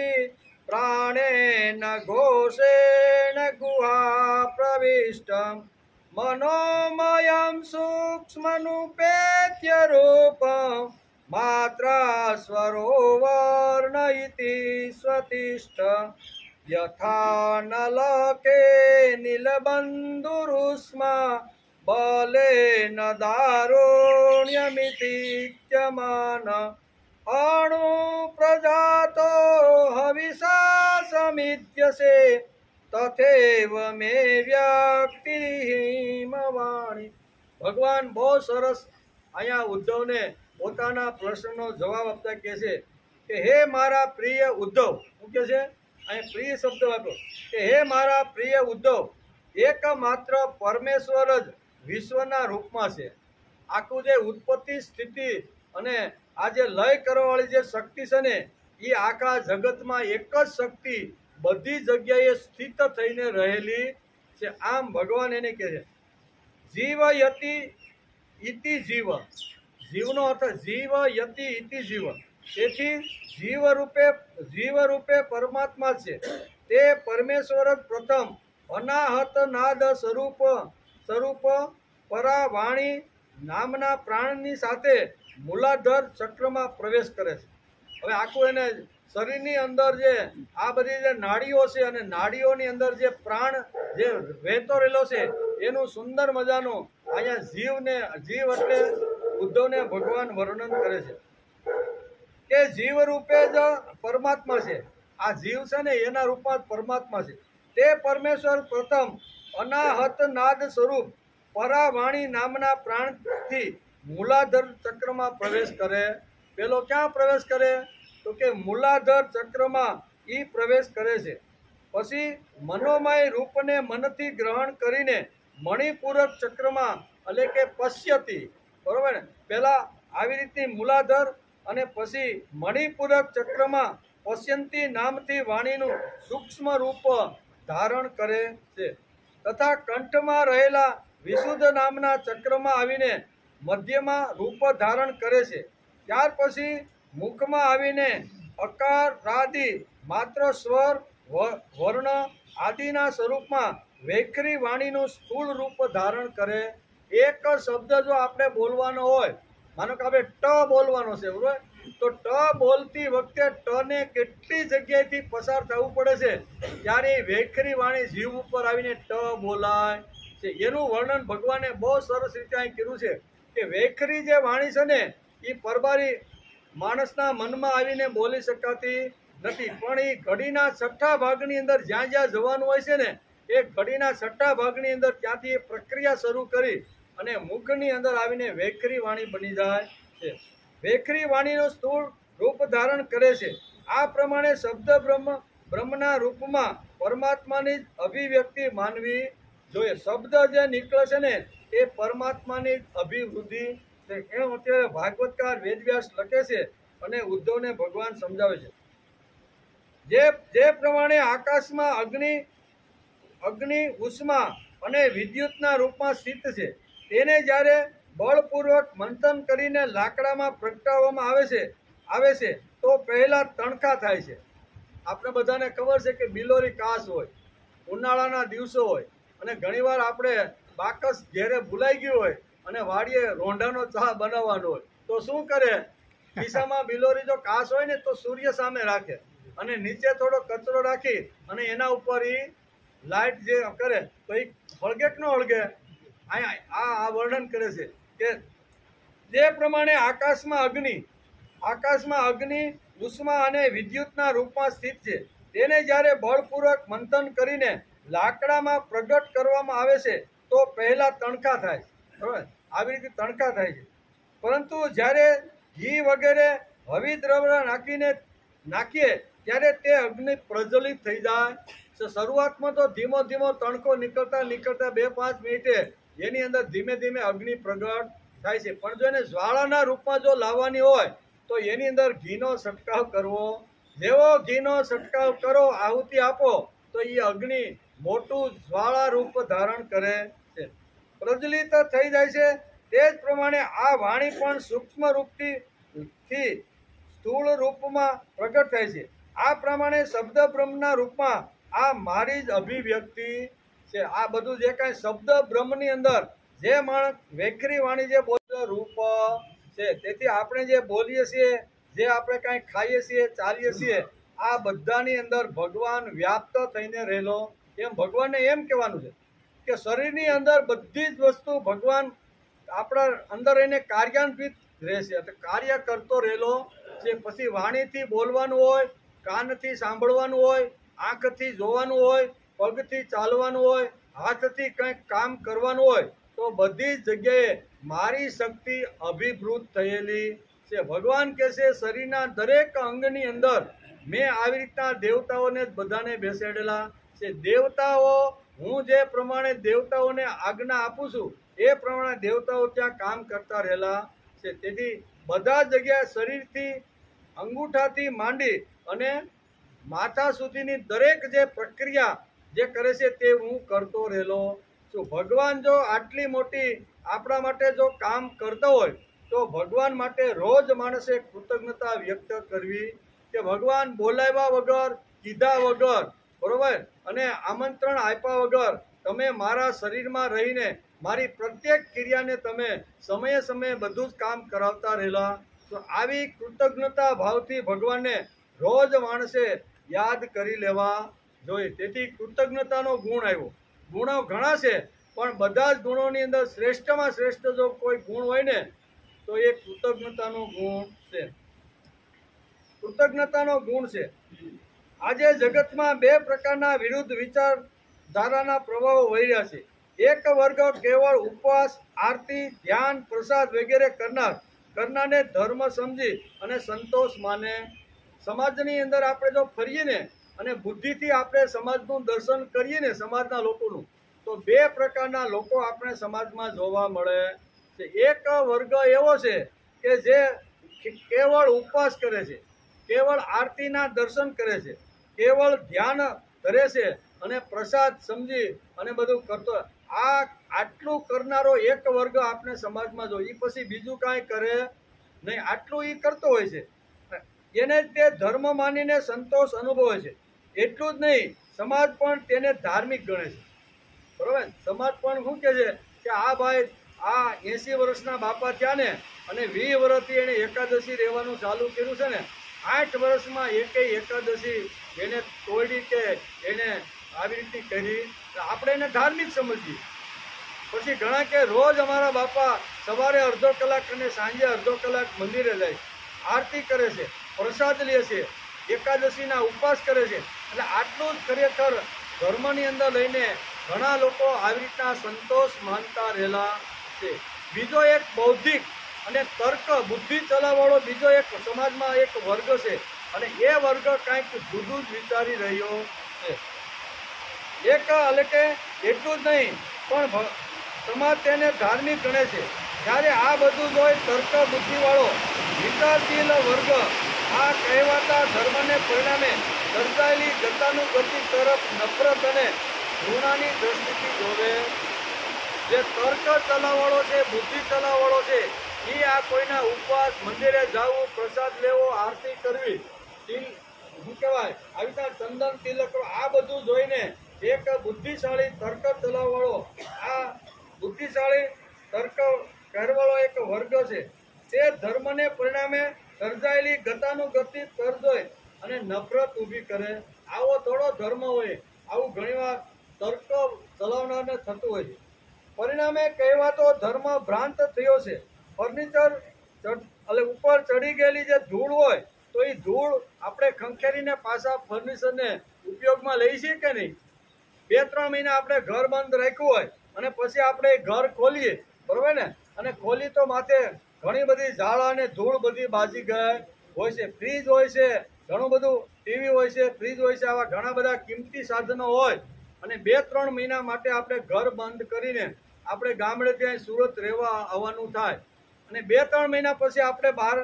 પ્રાણેન ઘોષેણ ગુહા પ્રવિષ્ટમ મનોમયમ સૂક્ષ્મનુપેત્ય રૂપમ માત્રા સ્વરોવર્ણ ઇતિ સ્વતિષ્ઠ યથા નલકે નીલબંધુરુષ્મા બલેન દારુણ્યમિતિ ચ્યમાન અણુ પ્રજાતો હવિષા સમિધ્યસે તથૈવ મે વ્યક્તિહિમવાણી. ભગવાન બહુ સરસ અહીંયા ઉદ્ધવને પોતાના પ્રશ્નનો જવાબ આપતા કહે છે કે હે મારા પ્રિય ઉદ્ધવ, શું કહે છે અહીંયા પ્રિય શબ્દ વાપરો, કે હે મારા પ્રિય ઉદ્ધવ, એકમાત્ર પરમેશ્વર જ વિશ્વના રૂપમાં છે. આખું જે ઉત્પત્તિ સ્થિતિ અને આ જે લય કરવાવાળી જે શક્તિ છે ને એ આખા જગતમાં એક જ શક્તિ બધી જગ્યાએ સ્થિત થઈને રહેલી છે. આમ ભગવાન એને કહે છે જીવ યતિ ઇતિ જીવ. જીવનો અર્થ જીવ યતિ ઇતિ જીવ. તેથી જીવ રૂપે પરમાત્મા છે. તે પરમેશ્વર જ પ્રથમ અનાહત નાદ સ્વરૂપ સ્વરૂપ પરાવાણી નામના પ્રાણની સાથે મૂલાધાર ચક્રમાં પ્રવેશ કરે છે. હવે આખું એને શરીરની અંદર જે આ બધી જે નાડીઓ છે અને નાડીઓની અંદર જે પ્રાણ જે વહેતો રહેલો છે એનું સુંદર મજાનું અહીંયા જીવ એટલે ઉદ્ધવને ભગવાન વર્ણન કરે છે કે જીવ રૂપે જ પરમાત્મા છે. આ જીવ છે ને એના રૂપમાં જ પરમાત્મા છે. તે પરમેશ્વર પ્રથમ અનાહત નાદ સ્વરૂપ પરાવાણી નામના પ્રાણથી મૂલાધાર ચક્રમાં પ્રવેશ કરે. પેલો ક્યાં પ્રવેશ કરે? તો કે મૂલાધાર ચક્રમાં એ પ્રવેશ કરે છે. પછી મનોમય રૂપને મનથી ગ્રહણ કરીને મણિપૂરક ચક્રમાં એટલે કે પશ્યતી, બરોબર ને, પેલા આવી રીતની મૂલાધાર અને પછી મણિપૂરક ચક્રમાં પશ્યંતી નામથી વાણીનું સૂક્ષ્મ રૂપ ધારણ કરે છે. તથા કંઠમાં રહેલા વિશુદ્ધ નામના ચક્રમાં આવીને મધ્યમાં રૂપ ધારણ કરે છે. ત્યાર પછી મુખમાં આવીને અકાર આદિ માત્ર સ્વર વર્ણ આદિના સ્વરૂપમાં વૈખરી વાણીનું સ્થૂળ રૂપ ધારણ કરે. એક શબ્દ જો આપણે બોલવાનો હોય, માનો કે આપણે ટ બોલવાનો છે, બરોબર, તો ટ બોલતી વખતે ટ ને કેટલી જગ્યાએથી પસાર થવું પડે છે ત્યારે વૈખરી વાણી જીવ ઉપર આવીને ટ બોલાય છે. એનું વર્ણન ભગવાને બહુ સરસ રીતે અહીં કર્યું છે કે વૈખરી જે વાણી છે ને એ પરબારી માણસના મનમાં આવીને બોલી શકાતી નથી, પણ એ ઘડીના છઠ્ઠા ભાગની અંદર જ્યાં જ્યાં જવાનું હોય છે ને એ ઘડીના છઠ્ઠા ભાગની અંદર ત્યાંથી એ પ્રક્રિયા શરૂ કરી અને મુખની અંદર આવીને વૈખરી વાણી બની જાય છે. વૈખરી વાણીનું સ્થૂળ રૂપ ધારણ કરે છે. આ પ્રમાણે શબ્દ બ્રહ્મના રૂપમાં પરમાત્માની જ અભિવ્યક્તિ માનવી જોઈએ. શબ્દ જે નીકળે છે ને એ પરમાત્માની અભિવૃદ્ધિ છે. એમ અત્યારે ભાગવતકાર વેદવ્યાસ લખે છે અને ઉદ્ધવને ભગવાન સમજાવે છે. જે પ્રમાણે આકાશમાં અગ્નિ ઉષ્મા અને વિદ્યુતના રૂપમાં સ્થિત છે તેને જ્યારે બળપૂર્વક મંથન કરીને લાકડામાં પ્રગટાવવામાં આવે છે તો પહેલા તણખા થાય છે. આપણે બધાને ખબર છે કે બિલોરી કાસ હોય, ઉનાળાના દિવસો હોય અને ઘણીવાર આપણે બાકસ ઘેરે ભૂલાઈ ગયું હોય અને વાડીએ રોંઢાનો ચા બનાવવાનો હોય તો શું કરે? ખિસ્સામાં બિલોરી જો કાસ હોય ને તો સૂર્ય સામે રાખે અને નીચે થોડો કચરો રાખી અને એના ઉપર એ લાઇટ જે કરે તો એ હળગે કે ન હળગે? આ વર્ણન કરે છે કે જે પ્રમાણે આકાશમાં અગ્નિ ઉષ્મા અને વિદ્યુતના રૂપમાં સ્થિત છે તેને જ્યારે બળપૂર્વક મંથન કરીને લાકડામાં પ્રગટ કરવામાં આવે છે તો પહેલા તણખા થાય છે, બરાબર, આવી રીતે તણખા થાય છે. પરંતુ જ્યારે ઘી વગેરે હવિદ્રવ્ય નાખીએ ત્યારે તે અગ્નિ પ્રજ્વલિત થઈ જાય છે. શરૂઆતમાં તો ધીમો ધીમો તણખો નીકળતા 2-5 મિનિટે એની અંદર ધીમે ધીમે અગ્નિ પ્રગટ થાય છે. પણ જો એને જ્વાળાના રૂપમાં જો લાવવાની હોય તો એની અંદર ઘીનો છંટકાવ કરવો. જેવો ઘીનો છંટકાવ કરો, આહુતિ આપો તો એ અગ્નિ મોટું જ્વાળા રૂપ ધારણ કરે છે, પ્રજ્વલિત થઈ જાય છે. તે જ પ્રમાણે આ વાણી પણ સૂક્ષ્મ રૂપથી સ્થૂળ રૂપમાં પ્રગટ થાય છે. આ પ્રમાણે શબ્દ બ્રહ્મના રૂપમાં આ મારી જ અભિવ્યક્તિ છે. આ બધું જે કાંઈ શબ્દ બ્રહ્મની અંદર જે માણસ વૈખરી વાણી જે બોલે રૂપ છે. તેથી આપણે જે બોલીએ છીએ, જે આપણે કાંઈ ખાઈએ છીએ, ચાલીએ છીએ, આ બધાની અંદર ભગવાન વ્યાપ્ત થઈને રહેલો. એમ ભગવાનને એમ કહેવાનું છે કે શરીરની અંદર બધી જ વસ્તુ ભગવાન આપણા અંદર એને કાર્યાન્વિત રહેશે, કાર્ય કરતો રહેલો છે. પછી વાણીથી બોલવાનું હોય, કાનથી સાંભળવાનું હોય, આંખથી જોવાનું હોય, પગથી ચાલવાનું હોય, હાથથી કંઈક કામ કરવાનું હોય તો બધી જ જગ્યાએ મારી શક્તિ અભિભૂત થયેલી છે. ભગવાન કહે છે શરીરના દરેક અંગની અંદર મેં આવી રીતના દેવતાઓને જ બધાને બેસાડેલા છે. દેવતાઓ, હું જે પ્રમાણે દેવતાઓને આજ્ઞા આપું છું એ પ્રમાણે દેવતાઓ ત્યાં કામ કરતા રહેલા છે. તેથી બધા જગ્યાએ શરીરથી અંગૂઠાથી માંડી અને માથા સુધીની દરેક જે પ્રક્રિયા જે કરે છે તે હું કરતો રહેલો છું. ભગવાન જો આટલી મોટી આપણા માટે જો કામ કરતા હોય તો ભગવાન માટે રોજ માણસે કૃતજ્ઞતા વ્યક્ત કરવી કે ભગવાન બોલાવ્યા વગર, કીધા વગર, બરોબર, અને આમંત્રણ આપ્યા વગર તમે મારા શરીરમાં રહીને મારી પ્રત્યેક ક્રિયાને તમે સમયે સમયે બધું જ કામ કરાવતા રહેલા. તો આવી કૃતજ્ઞતા ભાવથી ભગવાનને રોજ માણસે યાદ કરી લેવા જોઈએ. તેથી કૃતજ્ઞતાનો ગુણ આવ્યો. ગુણો ઘણા છે, પણ બધા જ ગુણોની અંદર શ્રેષ્ઠમાં શ્રેષ્ઠ જો કોઈ ગુણ હોય ને તો એ કૃતજ્ઞતાનો ગુણ છે. કૃતજ્ઞતાનો ગુણ છે. આજે જગતમાં બે પ્રકારના વિરુદ્ધ વિચારધારાના પ્રભાવો વહી રહ્યા છે. એક વર્ગ કેવળ ઉપવાસ, આરતી, ધ્યાન, પ્રસાદ વગેરે કરનારને ધર્મ સમજી અને સંતોષ માને. સમાજની અંદર આપણે જો ફરીએ ને અને બુદ્ધિથી આપણે સમાજનું દર્શન કરીએ ને, સમાજના લોકોનું, તો બે પ્રકારના લોકો આપણે સમાજમાં જોવા મળે છે. એક વર્ગ એવો છે કે જે કેવળ ઉપવાસ કરે છે, કેવળ આરતીના દર્શન કરે છે, કેવળ ધ્યાન ધરે છે અને પ્રસાદ સમજી અને બધું કરતો. આટલું કરનારો એક વર્ગ આપણે સમાજમાં જો, એ પછી બીજું કાંઈ કરે નહીં, આટલું એ કરતો હોય છે. એને તે ધર્મ માનીને સંતોષ અનુભવે છે. એટલું જ નહીં, સમાજ પણ તેને ધાર્મિક ગણે છે. બરોબર, સમાજ પણ શું કહે છે કે આ ભાઈ આ 80 વર્ષના બાપા થયા ને અને 20 વર્ષથી એને એકાદશી રહેવાનું ચાલુ કર્યું છે ને, 8 વર્ષમાં એકેય એકાદશી એને તોડી કે એને આવી રીતે કરી, આપણે એને ધાર્મિક સમજીએ. પછી ઘણા કે રોજ અમારા બાપા સવારે અડધો કલાક અને સાંજે અડધો કલાક મંદિરે જાય, આરતી કરે છે, પ્રસાદ લે છે, એકાદશીના ઉપવાસ કરે છે. એટલે આટલું જ ખરેખર ધર્મની અંદર લઈને ઘણા લોકો આવી રીતના સંતોષ માનતા રહેલા છે. બીજો એક બૌદ્ધિક અને તર્ક બુદ્ધિ ચલાવવાળો બીજો એક સમાજમાં એક વર્ગ છે, અને એ વર્ગ કંઈક જુદું જ વિચારી રહ્યો છે. એક એટલે કે એટલું જ નહીં, પણ સમાજ તેને ધાર્મિક ગણે છે. જ્યારે આ બધું જોઈ તર્ક બુદ્ધિવાળો વિચારશીલ વર્ગ આ કહેવાતા ધર્મને પરિણામે સર્જાયેલી ગતાનુગતિ તરફ નફરત અને ઘૃણાની દ્રષ્ટિથી જોવે. જે તર્ક ચલાવવાળો છે, બુદ્ધિ ચલાવવાળો છે, એ આ કોઈના ઉપવાસ, મંદિરે જવું, પ્રસાદ લેવો, આરતી કરવી, શું કહેવાય આવી રીતે ચંદન તિલક, આ બધું જોઈને એક બુદ્ધિશાળી તર્ક ચલાવવાળો, આ બુદ્ધિશાળી તર્ક કરવાળો એક વર્ગ છે, તે ધર્મને પરિણામે સર્જાયેલી ગતાનુગતિ તર જોઈ અને નફરત ઊભી કરે. આવો થોડો ધર્મ હોય, આવું ઘણીવાર તર્ક ચલાવનારને થતું હોય છે. પરિણામે કહેવાતો ધર્મ ભ્રાંત થયો છે. ફર્નિચર એટલે ઉપર ચડી ગયેલી જે ધૂળ હોય તો એ ધૂળ આપણે ખંખેરીને પાછા ફર્નિચરને ઉપયોગમાં લઈ છીએ કે નહીં? 2-3 મહિના આપણે ઘર બંધ રાખ્યું હોય અને પછી આપણે ઘર ખોલીએ, બરોબર ને, અને ખોલી તો માથે ઘણી બધી ઝાડા અને ધૂળ બધી બાજી ગઈ હોય છે. ફ્રીજ હોય છે, ઘણું બધું ટીવી હોય છે, ફ્રીજ હોય છે, આવા ઘણા બધા કિંમતી સાધનો હોય અને 2-3 મહિના માટે આપણે ઘર બંધ કરીને આપણે ગામડે ત્યાં સુરત રહેવા આવવાનું થાય અને 2-3 મહિના પછી આપણે બહાર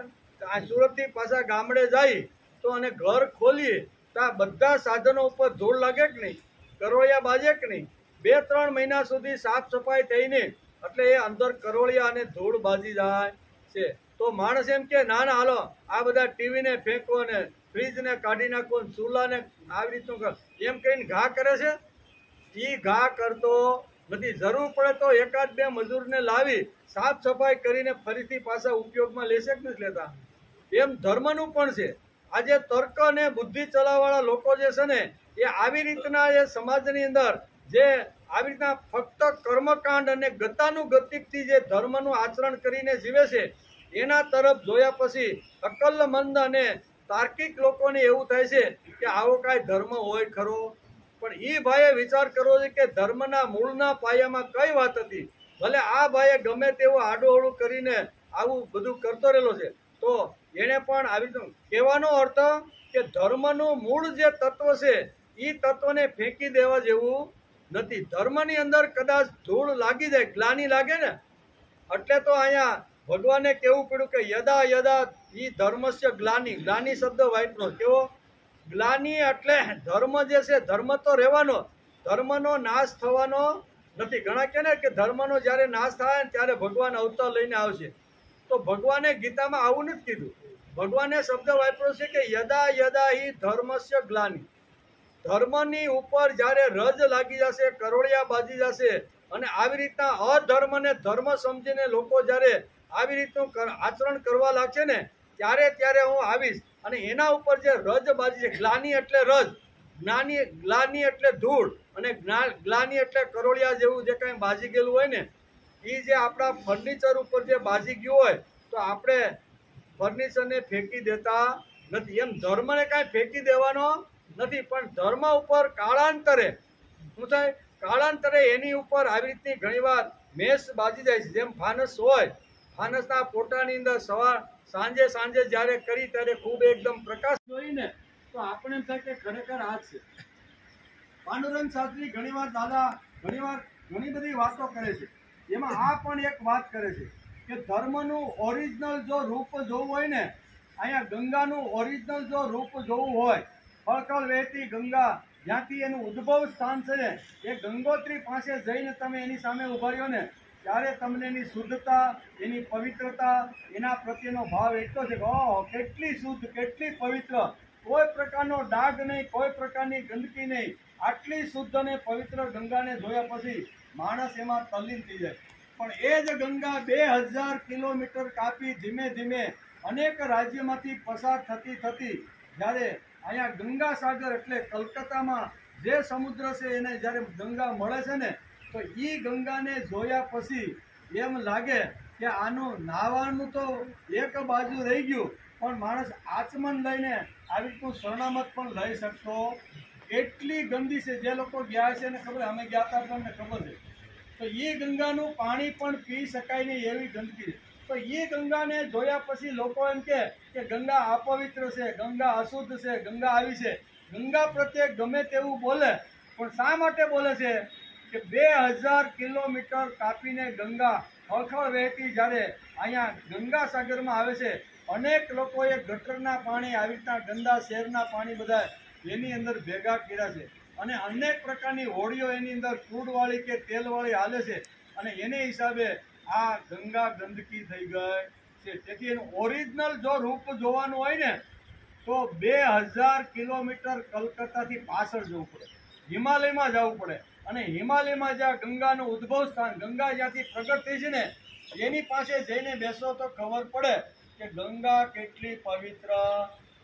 સુરતથી પાછા ગામડે જઈએ તો અને ઘર ખોલીએ તો આ બધા સાધનો ઉપર ધૂળ લાગે કે નહીં, કરોળિયા બાજે કે નહીં? 2-3 મહિના સુધી સાફ સફાઈ થઈને એટલે એ અંદર કરોળિયા અને ધૂળ બાજી જાય છે. તો માણસ એમ કે ના ના હાલો આ બધા ટીવીને ફેંકો ને ફ્રીજને કાઢી નાખો ને ચૂલાને આવી રીતનું એમ કહીને ઘા કરે છે. એ ઘા કરતો નથી. જરૂર પડે તો 1-2 મજૂરને લાવી સાફ સફાઈ કરીને ફરીથી પાછા ઉપયોગમાં લેશે કે નથી લેતા? એમ ધર્મનું પણ છે. આજે તર્ક અને બુદ્ધિ ચલાવવાળા લોકો જે છે ને એ આવી રીતના એ સમાજની અંદર જે આવી રીતના ફક્ત કર્મકાંડ અને ગતાનુગતિકથી જે ધર્મનું આચરણ કરીને જીવે છે એના તરફ જોયા પછી અકલમંદ અને તાર્કિક લોકોને એવું થાય છે કે આવો કાંઈ ધર્મ હોય ખરો? પણ એ ભાઈએ વિચાર કરવો છે કે ધર્મના મૂળના પાયામાં કઈ વાત હતી. ભલે આ ભાઈએ ગમે તેવું આડું કરીને આવું બધું કરતો રહેલો છે તો એણે પણ આવી કહેવાનો અર્થ કે ધર્મનું મૂળ જે તત્વ છે એ તત્વને ફેંકી દેવા જેવું નથી. ધર્મની અંદર કદાચ ધૂળ લાગી જાય, ગ્લાની લાગે ને, એટલે તો અહીંયા ભગવાને કેવું પડ્યું કે યદા યદા ઈ ધર્મસ્ય ગ્લાની. ગ્લાની શબ્દ વાઇટનો કેવો? ગ્લાની એટલે ધર્મ જે છે, ધર્મ તો રહેવાનો, ધર્મનો નાશ થવાનો નથી. ઘણા કહે ને કે ધર્મનો જ્યારે નાશ થાય ને ત્યારે ભગવાન અવતાર લઈને આવશે, તો ભગવાને ગીતામાં આવું નથી કીધું. ભગવાને શબ્દ વાપર્યો છે કે યદા યદા હિ ધર્મસ્ય ગ્લાની. ધર્મની ઉપર જ્યારે રજ લાગી જશે, કરોળિયા બાજી જશે અને આવી રીતના અધર્મને ધર્મ સમજીને લોકો જ્યારે આવી રીતનું આચરણ કરવા લાગશે ને ત્યારે હું આવીશ અને એના ઉપર જે રજ બાજી છે, ગ્લાની એટલે રજ, ગ્લાની એટલે ધૂળ અને ગ્લાની એટલે કરોળિયા જેવું જે કંઈ બાજી ગયેલું હોય ને એ જે આપણા ફર્નિચર ઉપર જે બાજી ગયું હોય તો આપણે ફર્નિચરને ફેંકી દેતા નથી. એમ ધર્મને કાંઈ ફેંકી દેવાનો નથી, પણ ધર્મ ઉપર કાળાંતરે શું થાય, કાળાંતરે એની ઉપર આવી રીતની ઘણીવાર મેષ બાજી જાય છે. જેમ ફાનસ હોય, ફાનસના પોટાની અંદર સાંજે જ્યારે કરી ત્યારે ખૂબ એકદમ પ્રકાશ જોઈને તો આપણે એમ થાય કે ખરેખર આ જ છે. પાંડુરંગ શાસ્ત્રી ઘણીવાર ઘણી બધી વાતો કરે છે. એમાં આ પણ એક વાત કરે છે કે ધર્મનું ઓરિજિનલ જો રૂપ જોવું હોય ને, અહીંયા ગંગાનું ઓરિજિનલ જો રૂપ જોવું હોય, ખળખળ વહેતી ગંગા જ્યાંથી એનું ઉદ્ભવ સ્થાન છે ને એ ગંગોત્રી પાસે જઈને તમે એની સામે ઉભા રહ્યો ને ત્યારે તમને એની શુદ્ધતા, એની પવિત્રતા, એના પ્રત્યેનો ભાવ એટલો છે કે ઓહ કેટલી શુદ્ધ, કેટલી પવિત્ર, કોઈ પ્રકારનો ડાઘ નહીં, કોઈ પ્રકારની ગંદકી નહીં. આટલી શુદ્ધ અને પવિત્ર ગંગાને જોયા પછી માણસ એમાં તલ્લીન થઈ જાય. પણ એ જ ગંગા 2000 કિલોમીટર કાપી ધીમે ધીમે અનેક રાજ્યમાંથી પસાર થતી જ્યારે અહીંયા ગંગા સાગર એટલે કલકત્તામાં જે સમુદ્ર છે એને જ્યારે ગંગા મળે છે ને તો એ ગંગાને જોયા પછી એમ લાગે કે આનું નાહવાનું તો એક બાજુ રહી ગયું, પણ માણસ આચમન લઈને આવી રીતનું શરણામત પણ લઈ શકતો. એટલી ગંદી છે. જે લોકો ગયા છે એને ખબર, અમે ગયા હતા પણ ખબર છે. તો એ ગંગાનું પાણી પણ પી શકાય નહીં એવી ગંદકી છે. તો એ ગંગાને જોયા પછી લોકો એમ કે ગંગા અપવિત્ર છે, ગંગા અશુદ્ધ છે, ગંગા આવી છે. ગંગા પ્રત્યે ગમે તેવું બોલે, પણ શા માટે બોલે છે કે 2000 કિલોમીટર કાપીને ગંગા ખળખળ વહેતી જ્યારે અહીંયા ગંગા સાગરમાં આવે છે, અનેક લોકોએ ગટરના પાણી આવી રીતના ગંદા શહેરના પાણી બધા એની અંદર ભેગા કર્યા છે અને અનેક પ્રકારની હોડીઓ એની અંદર ક્રૂડવાળી કે તેલવાળી હાલે છે અને એને હિસાબે આ ગંગા ગંદકી થઈ ગઈ છે. તેથી એનું ઓરિજિનલ જો રૂપ જોવાનું હોય ને તો 2000 કિલોમીટર કલકત્તાથી પાછળ જવું પડે, હિમાલયમાં જવું પડે અને હિમાલયમાં જ્યાં ગંગાનું ઉદ્ભવ સ્થાન, ગંગા જ્યાંથી પ્રગટ થઈ છે ને એની પાસે જઈને બેસો તો ખબર પડે કે ગંગા કેટલી પવિત્ર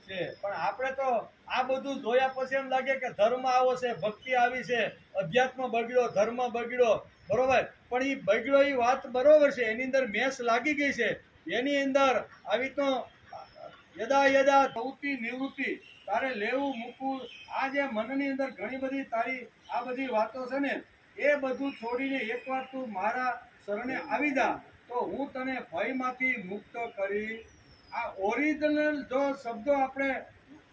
છે. પણ આપણે તો આ બધું જોયા પછી એમ લાગે કે ધર્મ આવો છે, ભક્તિ આવી છે, અધ્યાત્મ બગડ્યો, ધર્મ બગડ્યો, બરોબર. પણ એ બગડ્યો એ વાત બરોબર છે, એની અંદર મેસ લાગી ગઈ છે. એની અંદર આવી તો યદા પ્રવૃત્તિ નિવૃત્તિ તારે લેવું મૂકવું, આ જે મનની અંદર ઘણી બધી તારી આ બધી વાતો છે ને એ બધું છોડીને એકવાર તું મારા શરણે આવી જા તો હું તને ભયમાંથી મુક્ત કરી. આ ઓરિજિનલ જો શબ્દો આપણે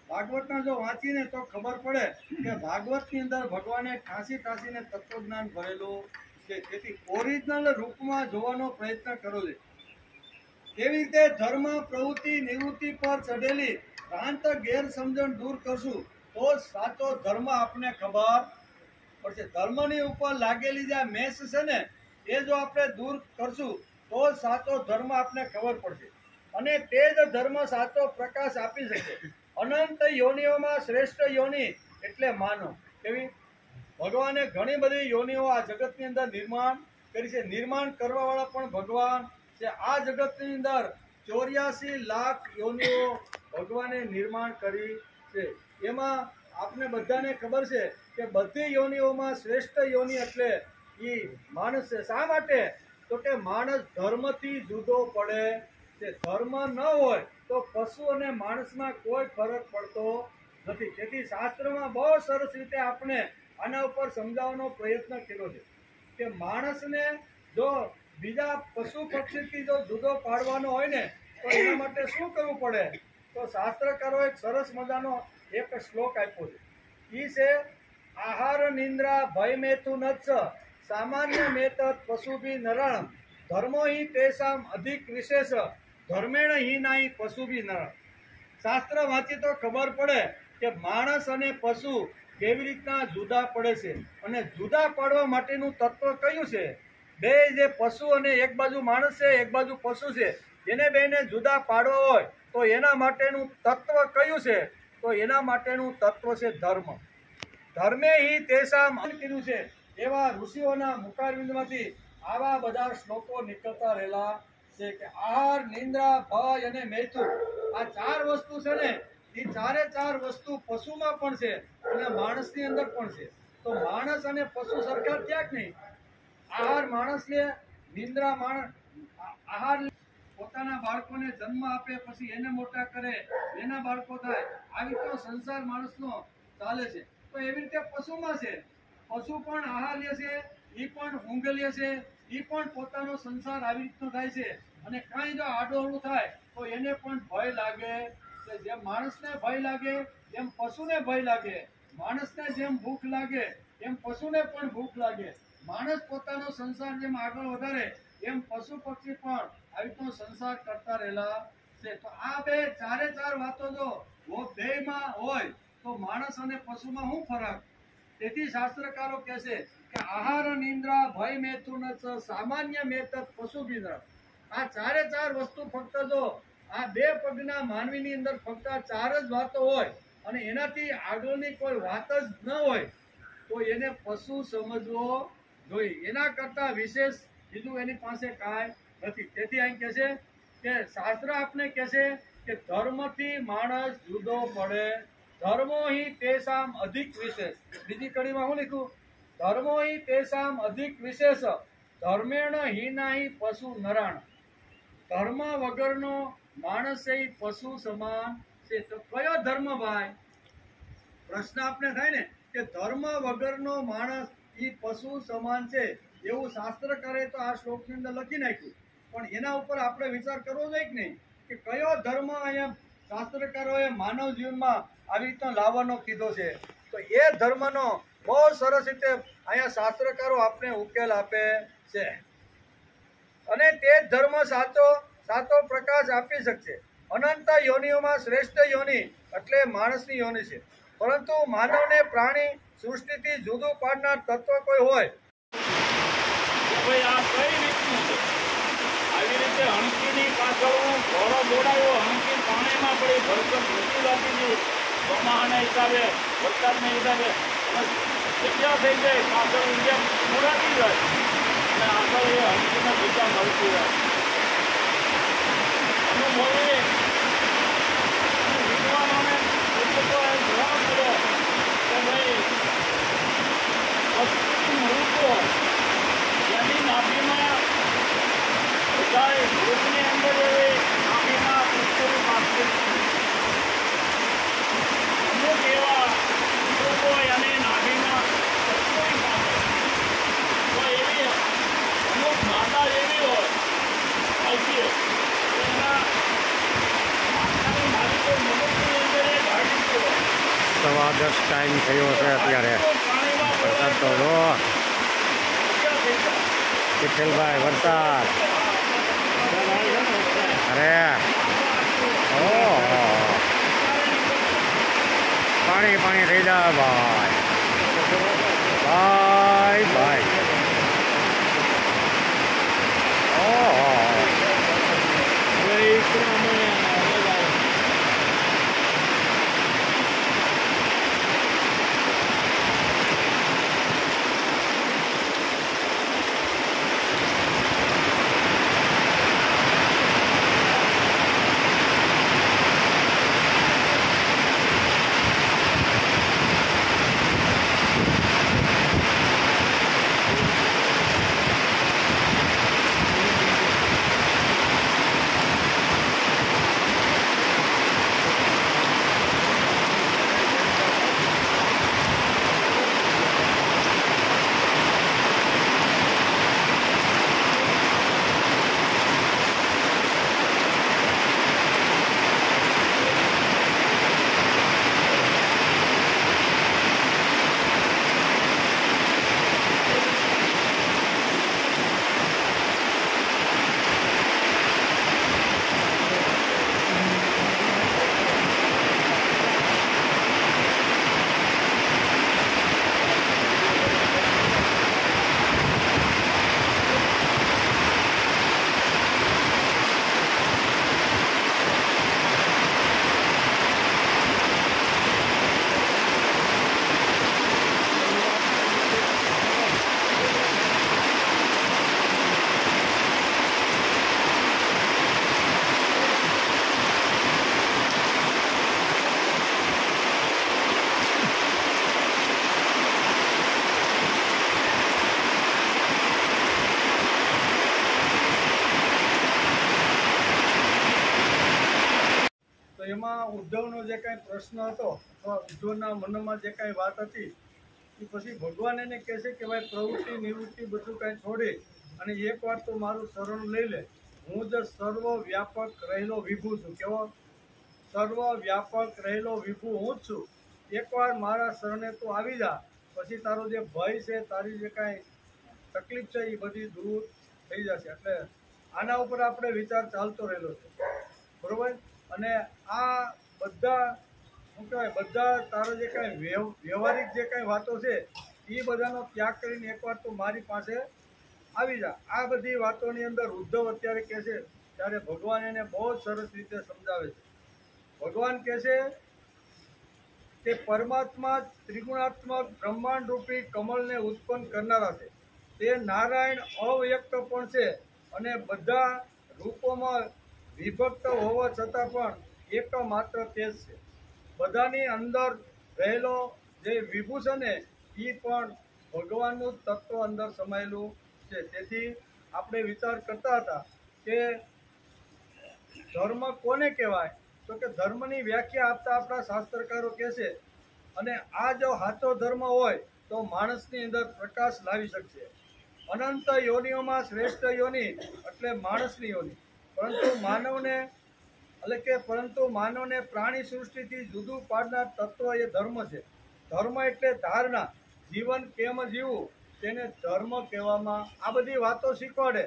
ભાગવતના જો વાંચીને તો ખબર પડે કે ભાગવતની અંદર ભગવાને ઠાંસીને તત્વજ્ઞાન ભરેલું છે. તેથી ઓરિજિનલ રૂપમાં જોવાનો પ્રયત્ન કરો છે. કેવી રીતે ધર્મ પ્રવૃત્તિ નિવૃત્તિ પર ચઢેલી ભ્રાંત ગેરસમજણ દૂર કરશું તો સાચો ધર્મ આપને ખબર પડશે. ધર્મની ઉપર લાગેલી જે મેસ છે ને એ જો આપણે દૂર કરશું તો સાચો ધર્મ આપને ખબર પડશે અને તે જ ધર્મ સાચો પ્રકાશ આપી શકે. અનંત યોનિઓમાં શ્રેષ્ઠ યોનિ એટલે માનવ. એવી ભગવાને ઘણી બધી યોનિઓ આ જગતની અંદર નિર્માણ કરી છે. નિર્માણ કરવાવાળા પણ ભગવાન છે. આ જગતની અંદર 84 લાખ યોનિઓ ભગવાને નિર્માણ કરી છે. એમાં આપને બધાને ખબર છે કે બધી યોનિઓમાં શ્રેષ્ઠ યોનિ એટલે એ માણસ છે. શા માટે? તો કે માણસ ધર્મથી જુદો પડે છે. ધર્મ ન હોય તો પશુ અને માણસમાં કોઈ ફરક પડતો નથી. તેથી શાસ્ત્રમાં બહુ સરસ રીતે આપણે આના ઉપર સમજાવવાનો પ્રયત્ન કર્યો છે કે માણસને જો બીજા પશુ પક્ષીથી જો જુદો પાડવાનો હોય ને તો એના માટે શું કરવું પડે? તો શાસ્ત્રકારો એક સરસ મજાનો એક શ્લોક આપ્યો છે. એ છે આહાર નિંદ્રા ભય મેતુ નચ્છ સામાન્ય મેતત પશુભી નરણ ધર્મો હિ તેષામ અધિક વિશેષ ધર્મેણ હિ નાહી પશુભી નરણ. શાસ્ત્ર વાંચી તો ખબર પડે કે માણસ અને પશુ કેવી રીતના જુદા પડે છે અને જુદા પાડવા માટેનું તત્વ કયું છે? બે જે પશુ અને એક બાજુ માણસ છે, એક બાજુ પશુ છે, એને બેને જુદા પાડવા હોય તો એના માટેનું તત્વ કયું છે? તો એના માટેનું તત્વ છે ધર્મ. ધર્મે હિ તેષામ કીધું છે એવા ઋષિઓના મુખારવિંદમાંથી આવા બધા શ્લોકો નીકળતા રહેલા છે કે આહાર, નિંદ્રા, ભય અને મૈથુન આ ચાર વસ્તુ છે ને એ ચારે ચાર વસ્તુ પશુમાં પણ છે અને માણસની અંદર પણ છે. તો માણસ અને પશુ સરખા ક્યાંક નહીં. આહાર માણસ લે, નિંદ્રા આહાર પોતાના બાળકોને જન્મ આપે, પછી એને મોટા કરે, એના બાળકો થાય, આવી તો સંસાર માણસનો ચાલે છે. તો એવી રીતે પશુમાં છે. પશુ પણ આહાર લે છે, એ પણ ઊંઘ લે છે, એ પણ પોતાનો સંસાર આવી રીતનો થાય છે. અને કાંઈ જો આડોઅવળું થાય તો એને પણ ભય લાગે. જેમ માણસને ભય લાગે એમ પશુને ભય લાગે. માણસને જેમ ભૂખ લાગે એમ પશુને પણ ભૂખ લાગે. માણસ પોતાનો સંસાર જેમ આગળ વધારે એમ પશુ પક્ષી પણ આવી રીતનો સંસાર કરતા રહેલા છે. તો આ બે ચારે ચાર વાતો જો બેમાં હોય તો માણસ અને પશુમાં શું ફરક? તેથી શાસ્ત્રકારો કહે છે કે આહાર, નિંદ્રા, ભય, મૈથુન સામાન્ય મેતત પશુ બિંદ્ર. આ ચારે ચાર વસ્તુ ફક્ત જો આ બે પગના માનવીની અંદર ફક્ત આ ચાર જ વાતો હોય અને એનાથી આગળની કોઈ વાત જ ન હોય તો એને પશુ સમજવો જોઈએ. એના કરતા વિશેષ બીજું એની પાસે કાંઈ નથી. તેથી અહીં કહે છે કે શાસ્ત્ર આપને કહે છે કે ધર્મથી માણસ જુદો પડે. ધર્મો હિ તેષામ અધિક વિશેષ. બીજી કડીમાં શું લખ્યું? ધર્મો હિ તેષામ અધિક વિશેષ ધર્મેણ હિનાહિ પશુ નરાણ. ધર્મ વગરનો માણસ એ પશુ સમાન છે. તો કયો ધર્મ ભાઈ? પ્રશ્ન આપણે થાય ને કે ધર્મ વગરનો માણસ એ પશુ સમાન છે એવું શાસ્ત્રકારે તો આ શ્લોકની અંદર લખી નાખ્યું. પણ એના ઉપર આપણે વિચાર કરવો જોઈએ કે નહીં કે કયો ધર્મ અહીંયા શાસ્ત્રકારોએ માનવ જીવનમાં આવી રીતનો લાવવાનો કીધો છે. તો એ ધર્મનો બહુ સરસ રીતે અહીંયા શાસ્ત્રકારો આપણે ઉકેલ આપે છે. અને તે જ ધર્મ સાચો પ્રકાશ આપી શકશે. અનંત યોનિઓમાં શ્રેષ્ઠ યોનિ એટલે માણસની યોનિ છે. પરંતુ માનવને પ્રાણી સૃષ્ટિથી જુદું પાડનાર તત્વ કોઈ હોય ભાઈ આ કઈ રીતનું છે? આવી રીતે હણકીની પાછળ હું ઘોડો દોડાયો, હણકી પાણીમાં પડી ભરસક મૃત્યુ લાગી ગઈ. ચોમાહાના હિસાબે, વરસાદના હિસાબે જગ્યા થઈ જાય, પાછળ ઇન્ડિયા મોડાતી જાય અને આગળ એ હણકીને બીજા મળતી જાય. અનુભવી વિદ્વાનોને જોવા મળ્યો કે ભાઈ વસ્તુની મૃત્યુ એની નાભીમાં બધાય વૃદ્ધની અંદર એવી નાભીમાં પુષ્કળ માથું અમુક એવા લોકો એની નાભીમાં પુષ્કળ માથું તો એવી અમુક માતા એવી હોય આઈપીએ એના માતાની નાભી તો મનુષ્યની અંદર એ ઢાળી હોય. 10:15 ટાઈમ થયો છે અત્યારે. વરસાદ તો જો વિઠ્ઠલભાઈ વરસાદ. અરે ઓહો પાણી પાણી થઈ જાય ભાઈ. ભાઈ ભાઈ ઓહો એમાં ઉદ્ધવનો જે કાંઈ પ્રશ્ન હતો અથવા ઉદ્ધવના મનમાં જે કાંઈ વાત હતી એ પછી ભગવાન એને કહે છે કે ભાઈ પ્રવૃત્તિ નિવૃત્તિ બધું કાંઈ છોડી અને એક વાર તો મારું શરણ લઈ લે. હું જ સર્વ વ્યાપક રહેલો વિભુ છું. કેવો? સર્વ વ્યાપક રહેલો વિભુ હું જ છું. એકવાર મારા શરણે તું આવી જા, પછી તારો જે ભય છે, તારી જે કાંઈ તકલીફ છે એ બધી દૂર થઈ જશે. એટલે આના ઉપર આપણે વિચાર ચાલતો રહેલો છે, બરોબર. અને આ બધા શું કહેવાય, બધા તારો જે કાંઈ વ્યવહારિક જે કાંઈ વાતો છે એ બધાનો ત્યાગ કરીને એકવાર તું મારી પાસે આવી જા. આ બધી વાતોની અંદર ઉદ્ધવ અત્યારે કહે છે ત્યારે ભગવાન એને બહુ જ સરસ રીતે સમજાવે છે. ભગવાન કહે છે કે પરમાત્મા ત્રિગુણાત્મક બ્રહ્માંડ રૂપી કમળને ઉત્પન્ન કરનારા છે. તે નારાયણ અવ્યક્ત પણ છે અને બધા રૂપોમાં વિભક્ત હોવા છતાં પણ એકમાત્ર તે જ છે. બધાની અંદર રહેલો જે વિભુ છે ને એ પણ ભગવાનનું તત્વ અંદર સમાયેલું છે. તેથી આપણે વિચાર કરતા હતા કે ધર્મ કોને કહેવાય, તો કે ધર્મની વ્યાખ્યા આપતા આપણા શાસ્ત્રકારો કહે છે અને આ જો સાચો ધર્મ હોય તો માણસની અંદર પ્રકાશ લાવી શકશે. અનંત યોનિઓમાં શ્રેષ્ઠ યોનિ એટલે માણસની યોનિ. પરંતુ માનવને પ્રાણી સૃષ્ટિથી જુદું પાડનાર તત્વ એ ધર્મ છે. ધર્મ એટલે ધારણા, જીવન કેમ જીવવું તેને ધર્મ કહેવામાં. આ બધી વાતો શીખવાડે.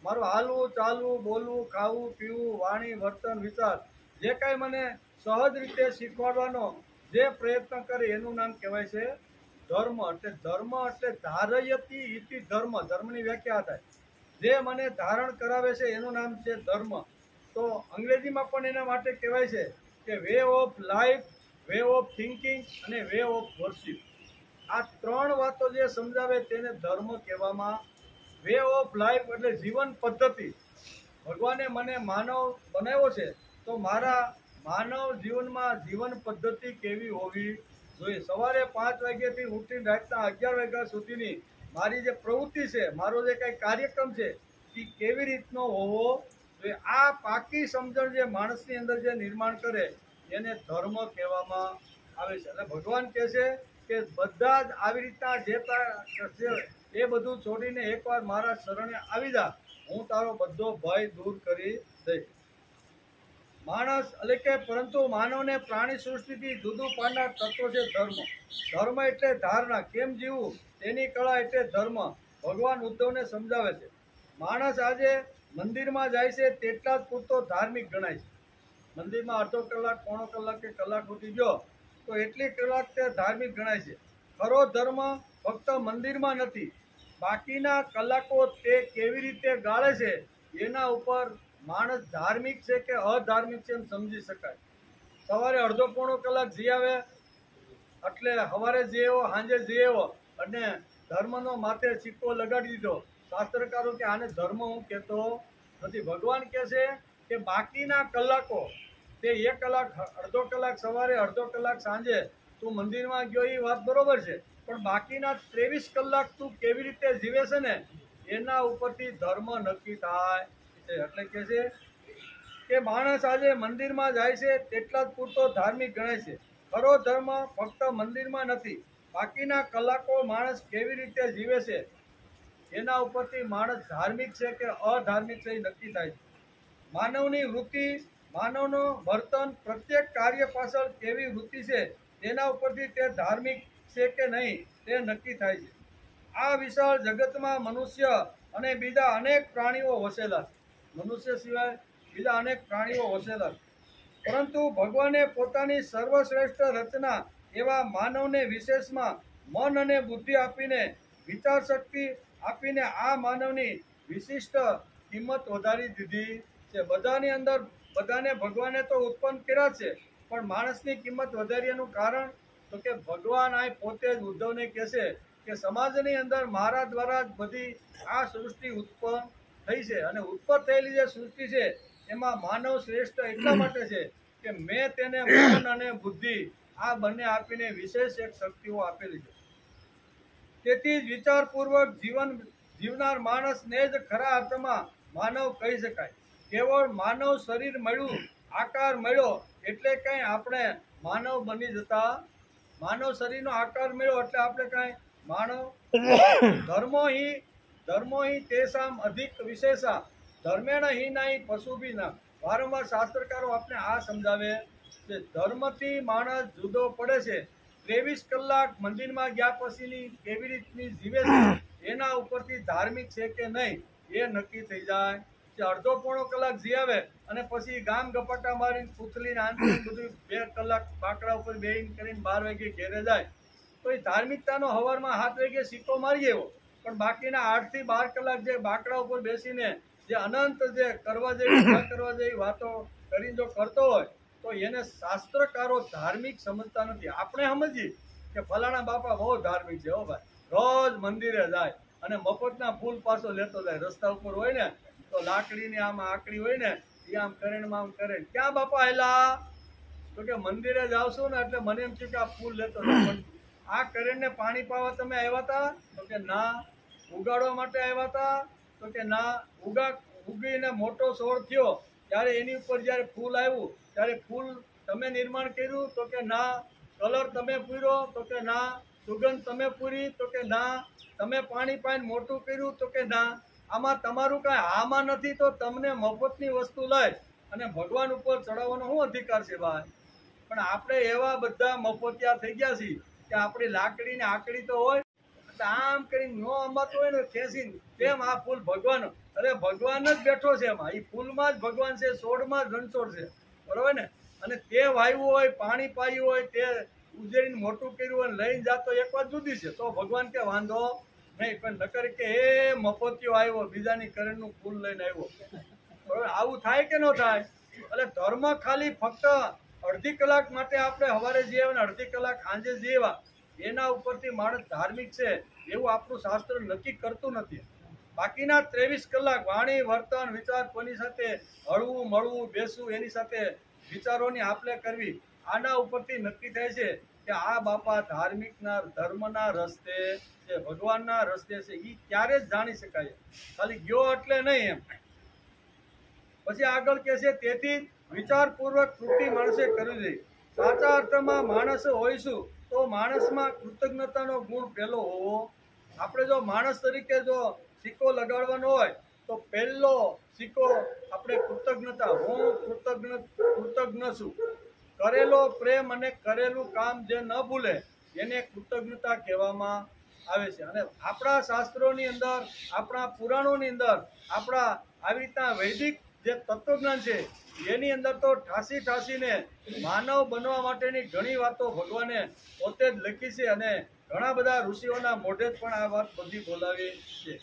મારું હાલવું, ચાલવું, બોલવું, ખાવું, પીવું, વાણી, વર્તન, વિચાર જે કાંઈ મને સહજ રીતે શીખવાડવાનો જે પ્રયત્ન કરે એનું નામ કહેવાય છે ધર્મ. એટલે ધર્મ એટલે ધારયતી ઇતિ ધર્મ. ધર્મની વ્યાખ્યા થાય જે મને ધારણ કરાવે છે એનું નામ છે ધર્મ. તો અંગ્રેજીમાં પણ એના માટે કહેવાય છે કે way of life, way of thinking અને વે ઓફ વર્શિપ. આ ત્રણ વાતો જે સમજાવે તેને ધર્મ કહેવામાં. વે ઓફ લાઈફ એટલે જીવન પદ્ધતિ. ભગવાને મને માનવ બનાવ્યો છે તો મારા માનવ જીવનમાં જીવન પદ્ધતિ કેવી હોવી જોઈએ. સવારે 5 વાગ્યાથી ઉઠીને રાતના 11 વાગ્યા સુધીની મારી જે પ્રવૃત્તિ છે, મારો જે કાંઈ કાર્યક્રમ છે એ કેવી રીતનો હોવો જોઈએ. આ પાકી સમજણ જે માણસની અંદર જે નિર્માણ કરે એને ધર્મ કહેવામાં આવે છે. એટલે ભગવાન કહે છે કે બધા જ આવી રીતના જે એ બધું છોડીને એકવાર મારા શરણે આવી જા, હું તારો બધો ભય દૂર કરી દઈશ. માણસ એટલે કે પરંતુ માનવને પ્રાણી સૃષ્ટિથી જુદું પાડનાર તત્વ છે ધર્મ. ધર્મ એટલે ધારણા, કેમ જીવવું તેની કળા એટલે ધર્મ. ભગવાન ઉદ્ધવને સમજાવે છે. માણસ આજે મંદિરમાં જાય છે તેટલા જ પૂરતો ધાર્મિક ગણાય છે. મંદિરમાં અડધો કલાક, પોણો કલાક કે કલાક સુધી ગયો તો એટલી કલાક તે ધાર્મિક ગણાય છે. ખરો ધર્મ ફક્ત મંદિરમાં નથી, બાકીના કલાકો તે કેવી રીતે ગાળે છે એના ઉપર માણસ ધાર્મિક છે કે અધાર્મિક છે એમ સમજી શકાય. સવારે અડધો પોણો કલાક જઈ આવે એટલે સવારે જઈ આવ્યો, સાંજે જઈ આવ્યો અને ધર્મનો માથે સિક્કો લગાડી દીધો. શાસ્ત્રકારો કે આને ધર્મ હું કહેતો નથી. ભગવાન કહે છે કે બાકીના કલાકો તે 1 કલાક, અડધો કલાક સવારે, અડધો કલાક સાંજે તું મંદિરમાં ગયો એ વાત બરોબર છે, પણ બાકીના 23 કલાક તું કેવી રીતે જીવે છે ને એના ઉપરથી ધર્મ નક્કી થાય છે. એટલે કહે છે કે માણસ આજે મંદિરમાં જાય છે તેટલા જ પૂરતો ધાર્મિક ગણાય છે. ખરો ધર્મ ફક્ત મંદિરમાં નથી, બાકીના કલાકો માણસ કેવી રીતે જીવે છે એના ઉપરથી માણસ ધાર્મિક છે કે અધાર્મિક છે એ નક્કી થાય છે. માનવની વૃત્તિ, માનવનું વર્તન, પ્રત્યેક કાર્ય પાછળ કેવી વૃત્તિ છે તેના ઉપરથી તે ધાર્મિક છે કે નહીં તે નક્કી થાય છે. આ વિશાળ જગતમાં મનુષ્ય અને બીજા અનેક પ્રાણીઓ વસેલા છે. મનુષ્ય સિવાય બીજા અનેક પ્રાણીઓ વસેલા છે. પરંતુ ભગવાને પોતાની સર્વશ્રેષ્ઠ રચના એવા માનવને વિશેષમાં મન અને બુદ્ધિ આપીને, વિચાર શક્તિ આપીને આ માનવની વિશિષ્ટ કિંમત વધારી દીધી છે. બધાની અંદર બધાને ભગવાને તો ઉત્પન્ન કર્યા છે, પણ માણસની કિંમત વધાર્યાનું કારણ તો કે ભગવાન આ પોતે જ ઉદ્ધવને કહેશે કે સમાજની અંદર મારા દ્વારા જ બધી આ સૃષ્ટિ ઉત્પન્ન થઈ છે અને ઉત્પન્ન થયેલી જે સૃષ્ટિ છે એમાં માનવ શ્રેષ્ઠ એટલા માટે છે કે મેં તેને મન અને બુદ્ધિ આ બંને આપીને વિશેષ એક શક્તિઓ આપેલી છે. તેથી જ વિચારપૂર્વક જીવન જીવનાર માણસને જ ખરા અર્થમાં માનવ કહી શકાય. કેવળ માનવ શરીર મળ્યું, આકાર મળ્યો એટલે કંઈ આપણે માનવ બની જતા માનવ શરીરનો આકાર મેળવ્યો એટલે આપણે કાંઈ માનવ ધર્મો હિ તેસામ અધિક વિશેષા ધર્મેણ હિ નાહી પશુભિના વારંવાર શાસ્ત્રકારો આપણે આ સમજાવે કે ધર્મથી માણસ જુદો પડે છે 23 કલાક મંદિરમાં ગયા પછીની કેવી રીતની જીવે છે એના ઉપરથી ધાર્મિક છે કે નહીં એ નક્કી થઈ જાય કે અડધો પોણો કલાક જીવે અને પછી ગામ ગપાટા મારીને પૂછલીને આંતરીને બધું 2 કલાક બાકડા ઉપર બેહીને કરીને 12 વાગે ઘેરે જાય તો એ ધાર્મિકતાનો હવારમાં 7 વાગે સિક્કો મારી આવ્યો પણ બાકીના 8 થી 12 કલાક જે બાકડા ઉપર બેસીને જે અનંત જે કરવા જેવી વાતો કરીને જો કરતો હોય તો એને શાસ્ત્રકારો ધાર્મિક સમજતા નથી. આપણે સમજીએ કે ફલાણા બાપા બહુ ધાર્મિક છે, હો ભાઈ, રોજ મંદિરે જાય અને મફતના ફૂલ પાછો લેતો જાય. રસ્તા ઉપર હોય ને તો લાકડીની આમ આકડી હોય ને એ આમ કરેણમાં આમ કરે, ક્યાં બાપા હેલા? તો કે મંદિરે જાવશું ને એટલે મને એમ થયું કે આ ફૂલ લેતો જાય. આ કરેણને પાણી પાવા તમે આવ્યા હતા? તો કે ના. ઉગાડવા માટે આવ્યા હતા? તો કે ના. ઉગીને મોટો છોડ થયો ત્યારે એની ઉપર જ્યારે ફૂલ આવ્યું ત્યારે ફૂલ તમે નિર્માણ કર્યું? તો કે ના. કલર તમે પૂર્યો? તો કે ના. સુગંધ તમે પૂરી? તો કે ના. તમે પાણી પાઈને મોટું કર્યું? તો કે ના. આમાં તમારું કાંઈ આમાં નથી તો તમને મફતની વસ્તુ લઈ અને ભગવાન ઉપર ચડાવવાનો શું અધિકાર છે ભાઈ? પણ આપણે એવા બધા મફતિયા થઈ ગયા છીએ કે આપણી લાકડીને આકડી તો હોય આમ કરીને નો અમાતો હોય ને ખેંચીને કેમ આ ફૂલ ભગવાન, અરે ભગવાન જ બેઠો છે એમાં, એ ફૂલમાં જ ભગવાન છે, છોડમાં જ રણછોડ છે, બરોબર ને? અને તે વાવ્યું હોય, પાણી પાયું હોય, તે ઉજેરીને મોટું કર્યું હોય લઈને જાતો એક વાત જુદી છે, તો ભગવાન કે વાંધો નહીં. પણ નકર કે એ મફતિયો આવ્યો બીજાની કરેણનું ફૂલ લઈને આવ્યો, બરોબર? આવું થાય કે ન થાય? એટલે ધર્મ ખાલી ફક્ત અડધી કલાક માટે આપણે સવારે જીવ્યા ને અડધી કલાક સાંજે જીવ્યા એના ઉપરથી માણસ ધાર્મિક છે એવું આપણું શાસ્ત્ર નક્કી કરતું નથી. બાકીના 23 કલાક વાણી, વર્તન, વિચાર કોની સાથે હળવું મળવું, બેસવું, એની સાથે વિચારોની આપલે કરવી, આના ઉપરથી નક્કી થાય છે કે આ બાપા ધાર્મિકના ધર્મના રસ્તે છે, ભગવાનના રસ્તે છે. એ ક્યારે જ જાણી શકાય, ખાલી ગયો એટલે નહીં એમ. પછી આગળ કહે છે તેથી વિચારપૂર્વક કૃતિ માણસે કરવી જોઈએ. સાચા અર્થમાં માણસ હોઈશું તો માણસમાં કૃતજ્ઞતાનો ગુણ પહેલો હોવો. આપણે જો માણસ તરીકે જો સિક્કો લગાડવાનો હોય તો પહેલો સિક્કો આપણે કૃતજ્ઞતા, હું કૃતજ્ઞ છું. કરેલો પ્રેમ અને કરેલું કામ જે ન ભૂલે એને કૃતજ્ઞતા કહેવામાં આવે છે. અને આપણા શાસ્ત્રોની અંદર, આપણા પુરાણોની અંદર, આપણા આવી રીતના વૈદિક જે તત્વજ્ઞાન છે એની અંદર તો ઠાસીને માનવ બનવા માટેની ઘણી વાતો ભગવાને પોતે જ લખી છે અને ઘણા બધા ઋષિઓના મોઢે જ પણ આ વાત બધી બોલાવી છે.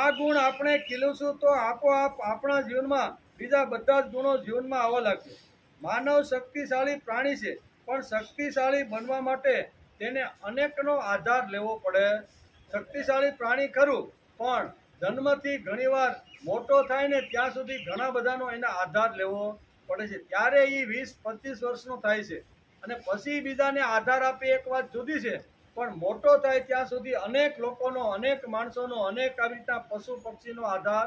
આ ગુણ આપણે ખીલવશું તો આપોઆપ આપણા જીવનમાં બીજા બધા જ ગુણો જીવનમાં આવવા લાગશે. માનવ શક્તિશાળી પ્રાણી છે પણ શક્તિશાળી બનવા માટે તેને અનેકનો આધાર લેવો પડે. શક્તિશાળી પ્રાણી ખરું પણ જન્મથી ઘણીવાર મોટો થાય ને ત્યાં સુધી ઘણા બધાનો એના આધાર લેવો પડે છે. ત્યારે એ 20-25 વર્ષનો થાય છે અને પછી બીજાને આધાર આપે એક વાત જુદી છે, પણ મોટો થાય ત્યાં સુધી અનેક લોકોનો, અનેક માણસોનો, અનેક આવી રીતના પશુ પક્ષીનો આધાર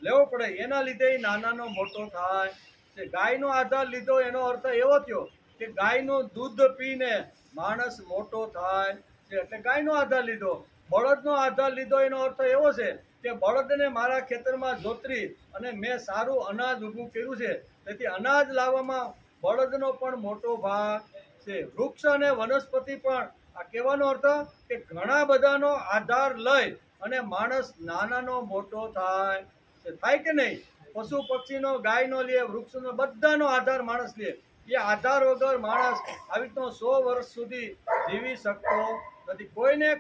લેવો પડે. એના લીધે નાનાનો મોટો થાય છે. ગાયનો આધાર લીધો એનો અર્થ એવો થયો કે ગાયનું દૂધ પીને માણસ મોટો થાય છે એટલે ગાયનો આધાર લીધો. બળદનો આધાર લીધો એનો અર્થ એવો છે કે બળદને મારા ખેતરમાં જોતરી અને મેં સારું અનાજ ઊભું કર્યું છે તેથી અનાજ લાવવામાં બળદનો પણ મોટો ભાગ છે. વૃક્ષ અને વનસ્પતિ પણ આ કહેવાનો અર્થ કે ઘણા બધાનો આધાર લઈ અને માણસ નાનાનો મોટો થાય છે. થાય કે નહીં? પશુ પક્ષીનો, ગાયનો લે, વૃક્ષનો, બધાનો આધાર માણસ લે. એ આધાર વગર માણસ આવી રીતનો 100 વર્ષ સુધી જીવી શકતો નથી.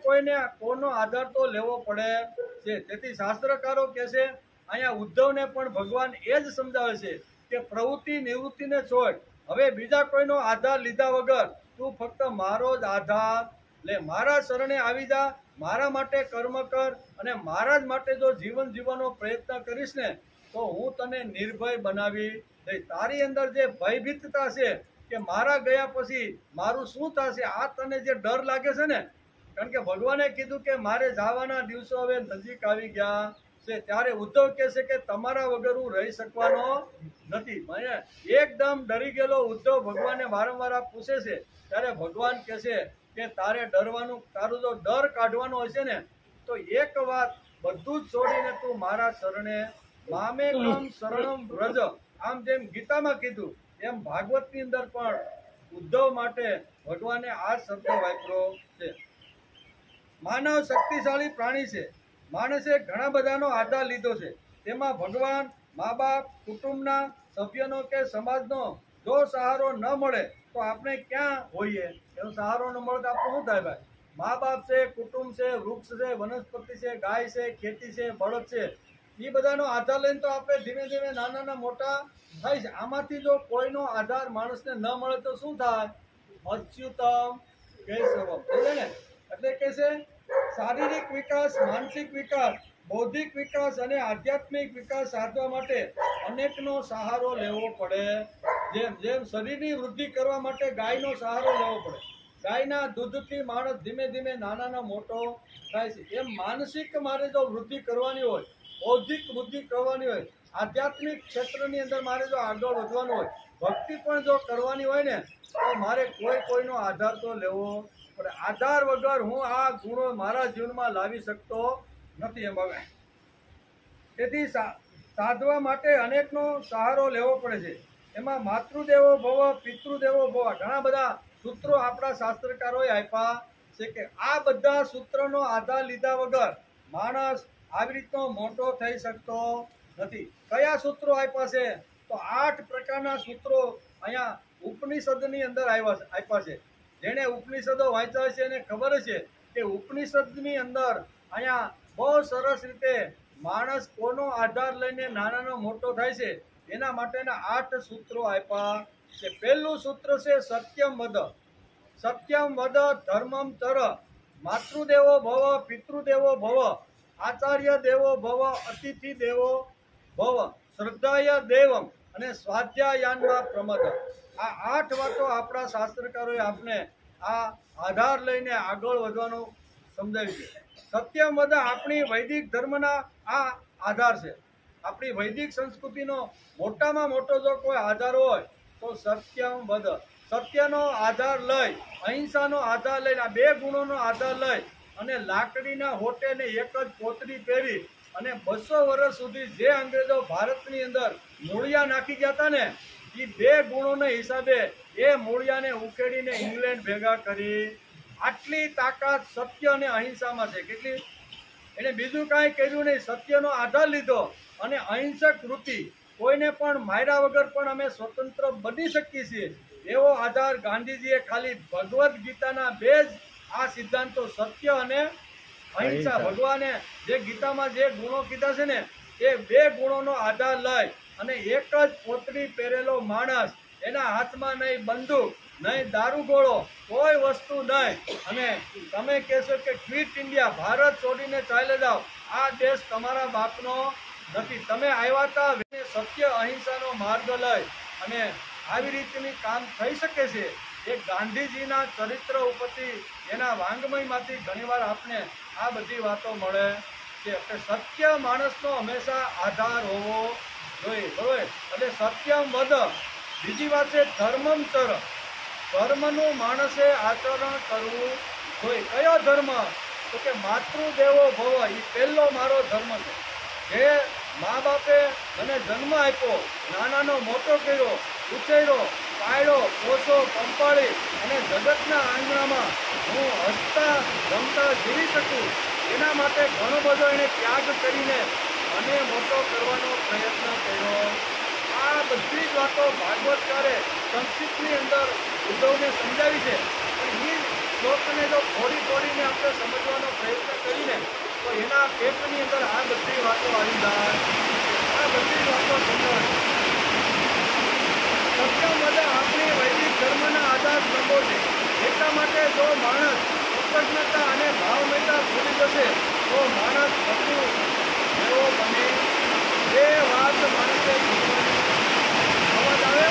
કોઈનો આધાર તો લેવો પડે છે. તેથી શાસ્ત્રકારો કહે છે, અહીંયા ઉદ્ધવને પણ ભગવાન એ જ સમજાવે છે કે પ્રવૃત્તિ નિવૃત્તિને છોડ, હવે બીજા કોઈનો આધાર લીધા વગર તું ફક્ત મારો જ આધાર લે, મારા શરણે આવી જા, મારા માટે કર્મ કર અને મારા જ માટે જો જીવન જીવવાનો પ્રયત્ન કરીશ ને તો હું તને નિર્ભય બનાવી દઈશ. તારી અંદર જે ભયભીતતા છે કે મારા ગયા પછી મારું શું થશે, આ તને જે ડર લાગે છે ને, કારણ કે ભગવાને કીધું કે મારે જવાના દિવસો હવે નજીક આવી ગયા છે ત્યારે ઉદ્ધવ કહે છે કે તમારા વગર હું રહી શકવાનો નથી. મને એકદમ ડરી ગયેલો ઉદ્ધવ ભગવાનને વારંવાર પૂછે છે ત્યારે ભગવાન કહે છે કે તારે ડરવાનું, તારું જો ડર કાઢવાનો હશે ને તો એક વાત બધું જ છોડીને તું મારા શરણે મામેકમ શરણમ વ્રજ. આમ જેમ ગીતામાં કીધું એમ ભાગવતની અંદર પણ ઉદ્ધવ માટે ભગવાને આ શબ્દ વાપર્યો છે. માનવ શક્તિશાળી પ્રાણી છે. માણસે ઘણા બધાનો આધાર લીધો છે. તેમાં ભગવાન, મા બાપ, કુટુંબના સભ્યનો કે સમાજનો જો સહારો ન મળે તો આપણે ક્યાં હોઈએ? એનો સહારો ન મળે તો આપણે શું થાય ભાઈ? મા બાપ છે, કુટુંબ છે, વૃક્ષ છે, વનસ્પતિ છે, ગાય છે, ખેતી છે, બળદ છે, એ બધાનો આધાર લઈને તો આપણે ધીમે ધીમે નાના મોટા થાય છે. આમાંથી જો કોઈનો આધાર માણસને ન મળે તો શું થાય? અચ્યુતમ કેશવમ. સમજે ને? એટલે કે છે શારીરિક વિકાસ, માનસિક વિકાસ, બૌદ્ધિક વિકાસ અને આધ્યાત્મિક વિકાસ સાધવા માટે અનેકનો સહારો લેવો પડે. જેમ જેમ શરીરની વૃદ્ધિ કરવા માટે ગાયનો સહારો લેવો પડે, ગાયના દૂધથી માણસ ધીમે ધીમે નાનાનો મોટો થાય છે, એમ માનસિક મારે જો વૃદ્ધિ કરવાની હોય, બૌદ્ધિક વૃદ્ધિ કરવાની હોય, આધ્યાત્મિક ક્ષેત્રની અંદર મારે જો આગળ વધવાનું હોય, ભક્તિ પણ જો કરવાની હોય ને તો મારે કોઈનો આધાર તો લેવો પડે. આધાર વગર હું આ ગુણો મારા જીવનમાં લાવી શકતો નથી. એમ હવે તેથી સાધવા માટે અનેકનો સહારો લેવો પડે છે. એમાં માતૃદેવો ભવ, પિતૃદેવો ભવ, ઘણા બધા સૂત્રો આપણા શાસ્ત્રકારોએ આપ્યા છે કે આ બધા સૂત્રનો આધાર લીધા વગર માણસ આવી રીતનો મોટો થઈ શકતો નથી. કયા સૂત્રો આપ્યા છે? તો 8 પ્રકારના સૂત્રો અહીંયા ઉપનિષદની અંદર આપ્યા છે. જેણે ઉપનિષદો વાંચ્યા છે એને ખબર છે કે ઉપનિષદની અંદર અહીંયા બહુ સરસ રીતે માણસ કોનો આધાર લઈને નાનાનો મોટો થાય છે એના માટેના 8 સૂત્રો આપ્યા છે. પહેલું સૂત્ર છે સત્યમ વદ. સત્યમ વદ ધર્મમ ચર, માતૃદેવો ભવ, પિતૃદેવો ભવ, આચાર્ય દેવો ભવ, અતિથિ દેવો ભવ, શ્રદ્ધાય દેવમ અને સ્વાધ્યાયાનમાં પ્રમદ. આ 8 વાતો આપણા શાસ્ત્રકારોએ આપને આ આધાર લઈને આગળ વધવાનું સમજાવ્યું છે. સત્યમ વદ આપણી વૈદિક ધર્મના આ આધાર છે. આપણી વૈદિક સંસ્કૃતિનો મોટામાં મોટો જો કોઈ આધાર હોય તો સત્યમ વદ. સત્યનો આધાર લઈ, અહિંસાનો આધાર લઈને, આ 2 ગુણોનો આધાર લઈ અને લાકડીના હોટેને એક જ પોતરી પહેરી અને 200 વર્ષ સુધી જે અંગ્રેજો ભારતની અંદર મૂળિયા નાખી ગયા હતા ને, એ 2 ગુણોના હિસાબે એ મૂળિયાને ઉકેડીને ઇંગ્લેન્ડ ભેગા કરી. આટલી તાકાત સત્ય અને અહિંસામાં છે. કેટલી? એને બીજું કાંઈ કર્યું નહીં. સત્યનો આધાર લીધો અને અહિંસક વૃત્તિ, કોઈને પણ માર્યા વગર પણ અમે સ્વતંત્ર બની શકીએ છીએ એવો આધાર ગાંધીજીએ ખાલી ભગવદ્ ગીતાના 2 જ આ સિદ્ધાંતો સત્ય અને અહિંસા, ભગવાને જે ગીતામાં જે ગુણો કીધા છે ને એ 2 ગુણોનો આધાર લઈ અને એક જ પોતરી પહેરેલો માણસ, એના હાથમાં નહીં બંદૂક, નહીં દારૂગોળો, કોઈ વસ્તુ નહીં, અને તમે કહેશો કે ક્વિટ ઇન્ડિયા, ભારત છોડીને ચાલે જાઓ, આ દેશ તમારા બાપનો નથી. તમે આવ્યા હતા સત્ય અહિંસાનો માર્ગ લઈ અને આવી રીતની કામ થઈ શકે છે. એ ગાંધીજીના ચરિત્ર ઉપરથી, એના વાંગ્મયમાંથી ઘણીવાર આપણે આ બધી વાતો મળે છે. સત્ય માણસનો હંમેશા આધાર હોવો જોઈએ. બરોબર? એટલે સત્યમ વદ. બીજી વાત છે ધર્મમ ચર. ધર્મનું માણસે આચરણ કરવું જોઈએ. કયો ધર્મ? તો કે માતૃદેવો ભવ. એ પહેલો મારો ધર્મ છે. જે મા બાપે મને જન્મ આપ્યો, નાનાનો મોટો કર્યો, ઉછેર્યો, પાળ્યો, પોષો, પંપાળી અને જગતના આંગણામાં હું હસતા રમતા જીવી શકું એના માટે ઘણો બધો એને ત્યાગ કરીને મને મોટો કરવાનો પ્રયત્ન કર્યો. આ બધી જ વાતો ભાગવતકારે સંક્ષિપ્તની અંદર ઉદ્ધવને સમજાવી છે. પણ એ શ્લોકને જો થોડીને આપણે સમજવાનો પ્રયત્ન કરીને તો એના પેટની અંદર આ બધી વાતો આવી જાય. આ બધી વાતો સમજવાની. સત્યમ વદ આપણી વૈદિક ધર્મના આધાર સ્તંભો છે. એટલા માટે જો માણસ કૃતજ્ઞતા અને ભાવમયતા ભૂલી જશે તો માણસ પશુ જેવો બને. એ વાત માણસે અવાજ આવે.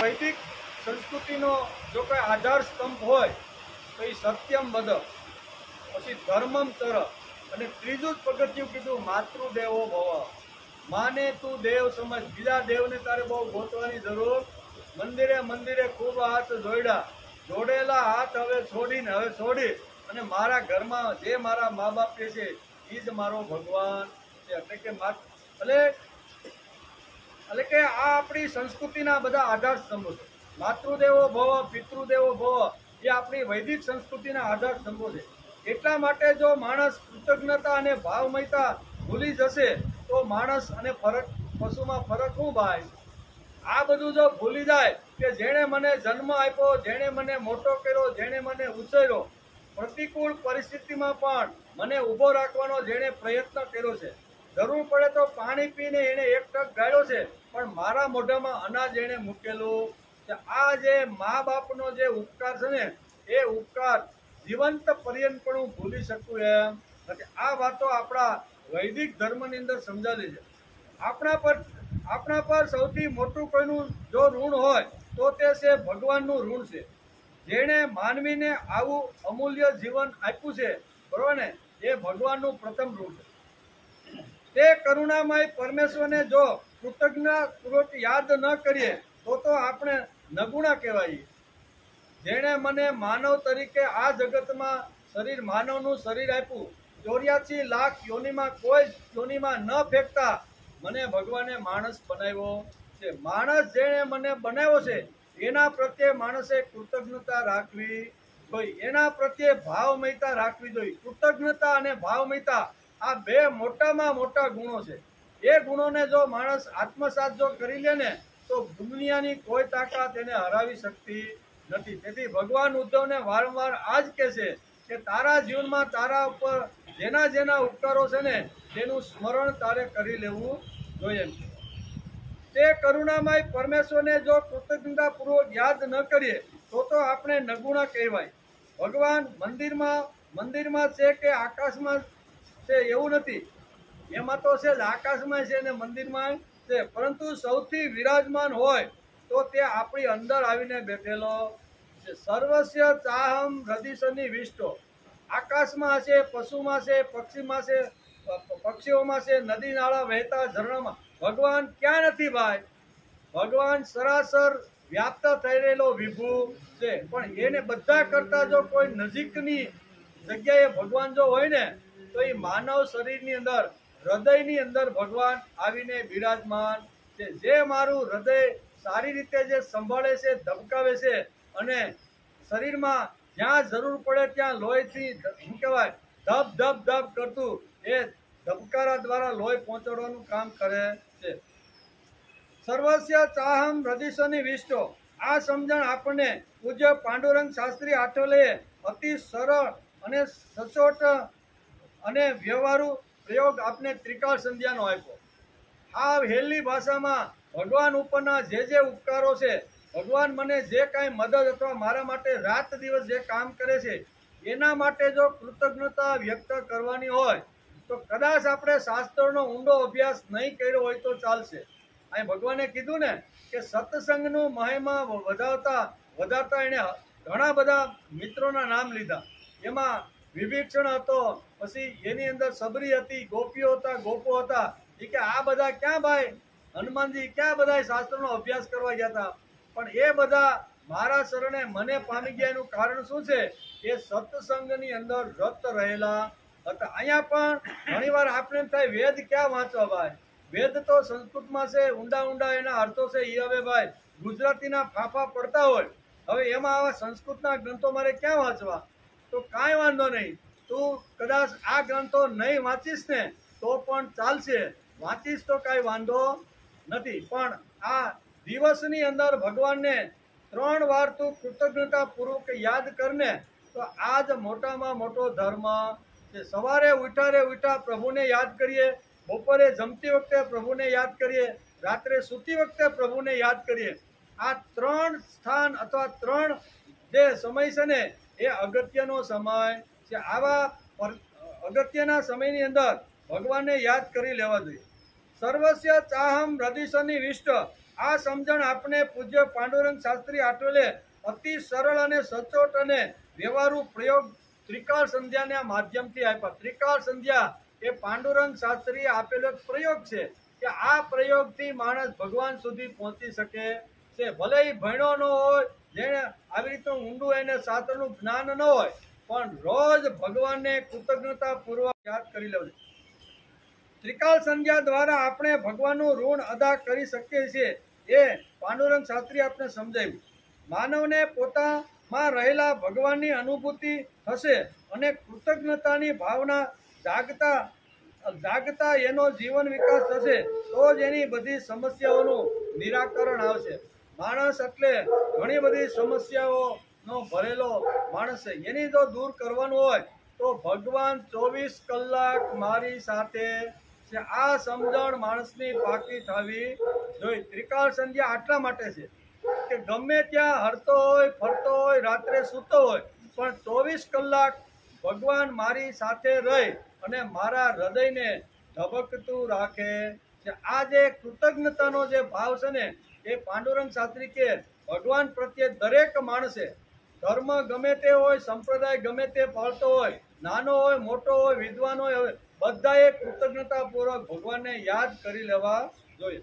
વૈદિક સંસ્કૃતિનો જો કોઈ આધાર સ્તંભ હોય તો એ સત્યમ વદ, પછી ધર્મમ ચર, અને ત્રીજું જ પગથિયું કીધું માતૃદેવો ભવ. માને તું દેવ સમજ, બીજા દેવને તારે બહુ ગોતવાની જરૂર. મંદિરે મંદિરે ખૂબ હાથ જોડ્યા, જોડેલા હાથ હવે છોડી અને મારા ઘરમાં જે મારા મા બાપ છે એ જ મારો ભગવાન છે. એટલે કે આ આપણી સંસ્કૃતિના બધા આધાર સ્તંભો છે. માતૃદેવો ભવ, પિતૃદેવો ભવ એ આપણી વૈદિક સંસ્કૃતિના આધાર સ્તંભો છે. એટલા માટે જો માણસ કૃતજ્ઞતા અને ભાવમયતા ભૂલી જશે તો માણસ અને પશુમાં ફરક શું ભાઈ? આ બધું જો ભૂલી જાય કે જેણે મને જન્મ આપ્યો, જેણે મને મોટો કર્યો, જેણે મને ઉછેર્યો, પ્રતિકૂળ પરિસ્થિતિમાં પણ મને ઊભો રાખવાનો જેણે પ્રયત્ન કર્યો છે, જરૂર પડે તો પાણી પીને એને એક ટક ગાળ્યો છે, પણ મારા મોઢામાં અનાજ એને મૂકેલું છે. આ જે મા બાપનો જે ઉપકાર છે ને એ ઉપકાર જીવંત પર્યંતપણું ભૂલી શકું એમ નથી. આ વાતો આપણા વૈદિક ધર્મની અંદર સમજાવી છે. આપણા પર સૌથી મોટું કોઈનું જો ઋણ હોય તો તે છે ભગવાનનું ઋણ છે. જેણે માનવીને આવું અમૂલ્ય જીવન આપ્યું છે, બરોબર ને, એ ભગવાનનું પ્રથમ ઋણ છે. તે કરુણામય પરમેશ્વરને જો કૃતજ્ઞતાપૂર્વક યાદ ન કરીએ તો આપણે નગુણા કહેવાય. જેણે મને માનવ તરીકે આ જગતમાં માનવનું શરીર આપ્યું, 84 લાખ યોનિમાં કોઈ યોનિમાં ન ફેંકતા મને ભગવાને માણસ બનાવ્યો છે. માણસ જેણે મને બનાવ્યો છે એના પ્રત્યે માણસે કૃતજ્ઞતા રાખવી જોઈએ, એના પ્રત્યે ભાવમયતા રાખવી જોઈએ. કૃતજ્ઞતા અને ભાવમયતા આ બે મોટામાં મોટા ગુણો છે. એ ગુણોને જો માણસ આત્મસાત જો કરી લે ને તો દુનિયાની કોઈ તાકાત એને હરાવી શકતી નથી. તેથી ભગવાન ઉદ્ધવને વારંવાર આ જ કહે છે કે તારા જીવનમાં તારા ઉપર જેના ઉપકારો છે ને તેનું સ્મરણ તારે કરી લેવું જોઈએ. તે કરુણામય પરમેશ્વરને જો કૃતજ્ઞતાપૂર્વક યાદ ન કરીએ તો આપણે નગુણા કહેવાય. ભગવાન મંદિરમાં છે કે આકાશમાં છે એવું નથી, એમાં તો છે જ આકાશમાં છે ને મંદિરમાં છે, પરંતુ સૌથી વિરાજમાન હોય તો તે આપણી અંદર આવીને બેઠેલો છે. સર્વસ્ય ચાહમ હૃદયની વિષ્ટો. આકાશમાં છે, પશુમાં છે, પક્ષીઓમાં છે, નદી નાળા વહેતા ઝરણામાં ભગવાન ક્યાં નથી ભાઈ? ભગવાન સરાસર વ્યાપ્ત થઈ રહેલો વિભુ છે. પણ એને બધા કરતા જો કોઈ નજીકની જગ્યાએ ભગવાન જો હોય ને તો એ માનવ શરીરની અંદર, હૃદયની અંદર ભગવાન આવીને બિરાજમાન છે. જે મારું હૃદય સારી રીતે જે સંભાળે છે, ધબકાવે છે અને શરીરમાં જ્યાં જરૂર પડે ત્યાં લોહીથી શું કહેવાય ધબ ધબ ધબ કરતું એ ધબકારા દ્વારા લોહી પહોંચાડવાનું કામ કરે છે. સર્વસ્ય ચાહમ હૃદયની વિષ્ટો. આ સમજણ આપણને પૂજ્ય પાંડુરંગ શાસ્ત્રી આઠવલેએ અતિ સરળ અને સચોટ અને વ્યવહારુ પ્રયોગ આપને ત્રિકાળ સંધ્યાનો આપ્યો. આ હેલી ભાષામાં ભગવાન ઉપરના જે ઉપકારો છે, ભગવાન મને જે કાંઈ મદદ અથવા મારા માટે રાત દિવસ જે કામ કરે છે એના માટે જો કૃતજ્ઞતા વ્યક્ત કરવાની હોય તો કદાચ આપણે શાસ્ત્રોનો ઊંડો અભ્યાસ નહીં કર્યો હોય તો ચાલશે. અહીં ભગવાને કીધું ને કે સત્સંગનું મહિમા વધારતા એણે ઘણા બધા મિત્રોના નામ લીધા. એમાં વિભીષણ હતો, પછી એની અંદર સબરી હતી, ગોપીઓ હતા, ગોપો હતા. એ કે આ બધા ક્યાં ભાઈ? હનુમાનજી ક્યાં બધા શાસ્ત્રોનો અભ્યાસ કરવા ગયા હતા? પણ એ બધા મારા શરણે મને પામી ગયા. એનું કારણ શું છે? એ સત્સંગની અંદર રત રહેલા હતા. અહીંયા પણ ઘણીવાર આપણે એમ થાય વેદ ક્યાં વાંચવા ભાઈ? વેદ તો સંસ્કૃતમાં છે, ઊંડા એના અર્થો છે. એ હવે ભાઈ ગુજરાતીના ફાંફા પડતા હોય, હવે એમાં આવા સંસ્કૃતના ગ્રંથો મારે ક્યાં વાંચવા? તો કાંઈ વાંધો નહીં, તું કદાચ આ ગ્રંથો નહીં વાંચીશ ને તો પણ ચાલશે, વાંચીશ તો કાંઈ વાંધો નથી. પણ આ દિવસની અંદર ભગવાનને 3 વાર તું કૃતજ્ઞતાપૂર્વક યાદ કરને તો આ જ મોટામાં મોટો ધર્મ છે. સવારે ઉઠ્યા પ્રભુને યાદ કરીએ, બપોરે જમતી વખતે પ્રભુને યાદ કરીએ, રાત્રે સૂતી વખતે પ્રભુને યાદ કરીએ. આ 3 સ્થાન અથવા 3 જે સમય છે ને એ અગત્યનો સમય છે. આવા અગત્યના સમયની અંદર ભગવાનને યાદ કરી લેવા જોઈએ. સર્વસ્ય ચાહમ હૃદયની વિષ્ટ. આ સમજણ આપણે પૂજ્ય પાંડુરંગ શાસ્ત્રી આટોલે અતિ સરળ અને સચોટ અને વ્યવહારુ પ્રયોગ ત્રિકાળ સંધ્યાના માધ્યમથી આપ્યા. ત્રિકાળ સંધ્યા એ પાંડુરંગ શાસ્ત્રીએ આપેલો એક પ્રયોગ છે કે આ પ્રયોગથી માણસ ભગવાન સુધી પહોંચી શકે છે. ભલે એ ભણ્યો ન હોય, જેને આવી રીતનું ઊંડું એને શાસ્ત્રનું જ્ઞાન ન હોય, પણ રોજ ભગવાનને કૃતજ્ઞતાપૂર્વક યાદ કરી લેવું. ત્રિકાળ સંધ્યા દ્વારા આપણે ભગવાનનું ઋણ અદા કરી શકીએ છીએ એ પાંડુરંગ શાસ્ત્રી આપણે સમજાવ્યું. માનવને પોતામાં રહેલા ભગવાનની અનુભૂતિ થશે અને કૃતજ્ઞતાની ભાવના જાગતા એનો જીવન વિકાસ થશે, તો જ એની બધી સમસ્યાઓનું નિરાકરણ આવશે. માણસ એટલે ઘણી બધી સમસ્યાઓનો ભરેલો માણસ છે. એની જો દૂર કરવાનું હોય તો ભગવાન 24 કલાક મારી સાથે છે. આ સમજણ માણસની પાકી થવી જોઈએ. ત્રિકાળ સંધ્યા આટલા માટે છે કે ગમે ત્યાં હરતો હોય, ફરતો હોય, રાત્રે સૂતો હોય, પણ 24 કલાક ભગવાન મારી સાથે રહી અને મારા હૃદયને ધબકતું રાખે છે. આ જે કૃતજ્ઞતાનો જે ભાવ છે ને, એ પાંડુરંગ શાસ્ત્રી કે ભગવાન પ્રત્યે દરેક માણસે, ધર્મ ગમે તે હોય, સંપ્રદાય ગમે તે પાળતો હોય, નાનો હોય, મોટો હોય, વિદ્વાન હોય, બધાએ કૃતજ્ઞતાપૂર્વક ભગવાનને યાદ કરી લેવા જોઈએ.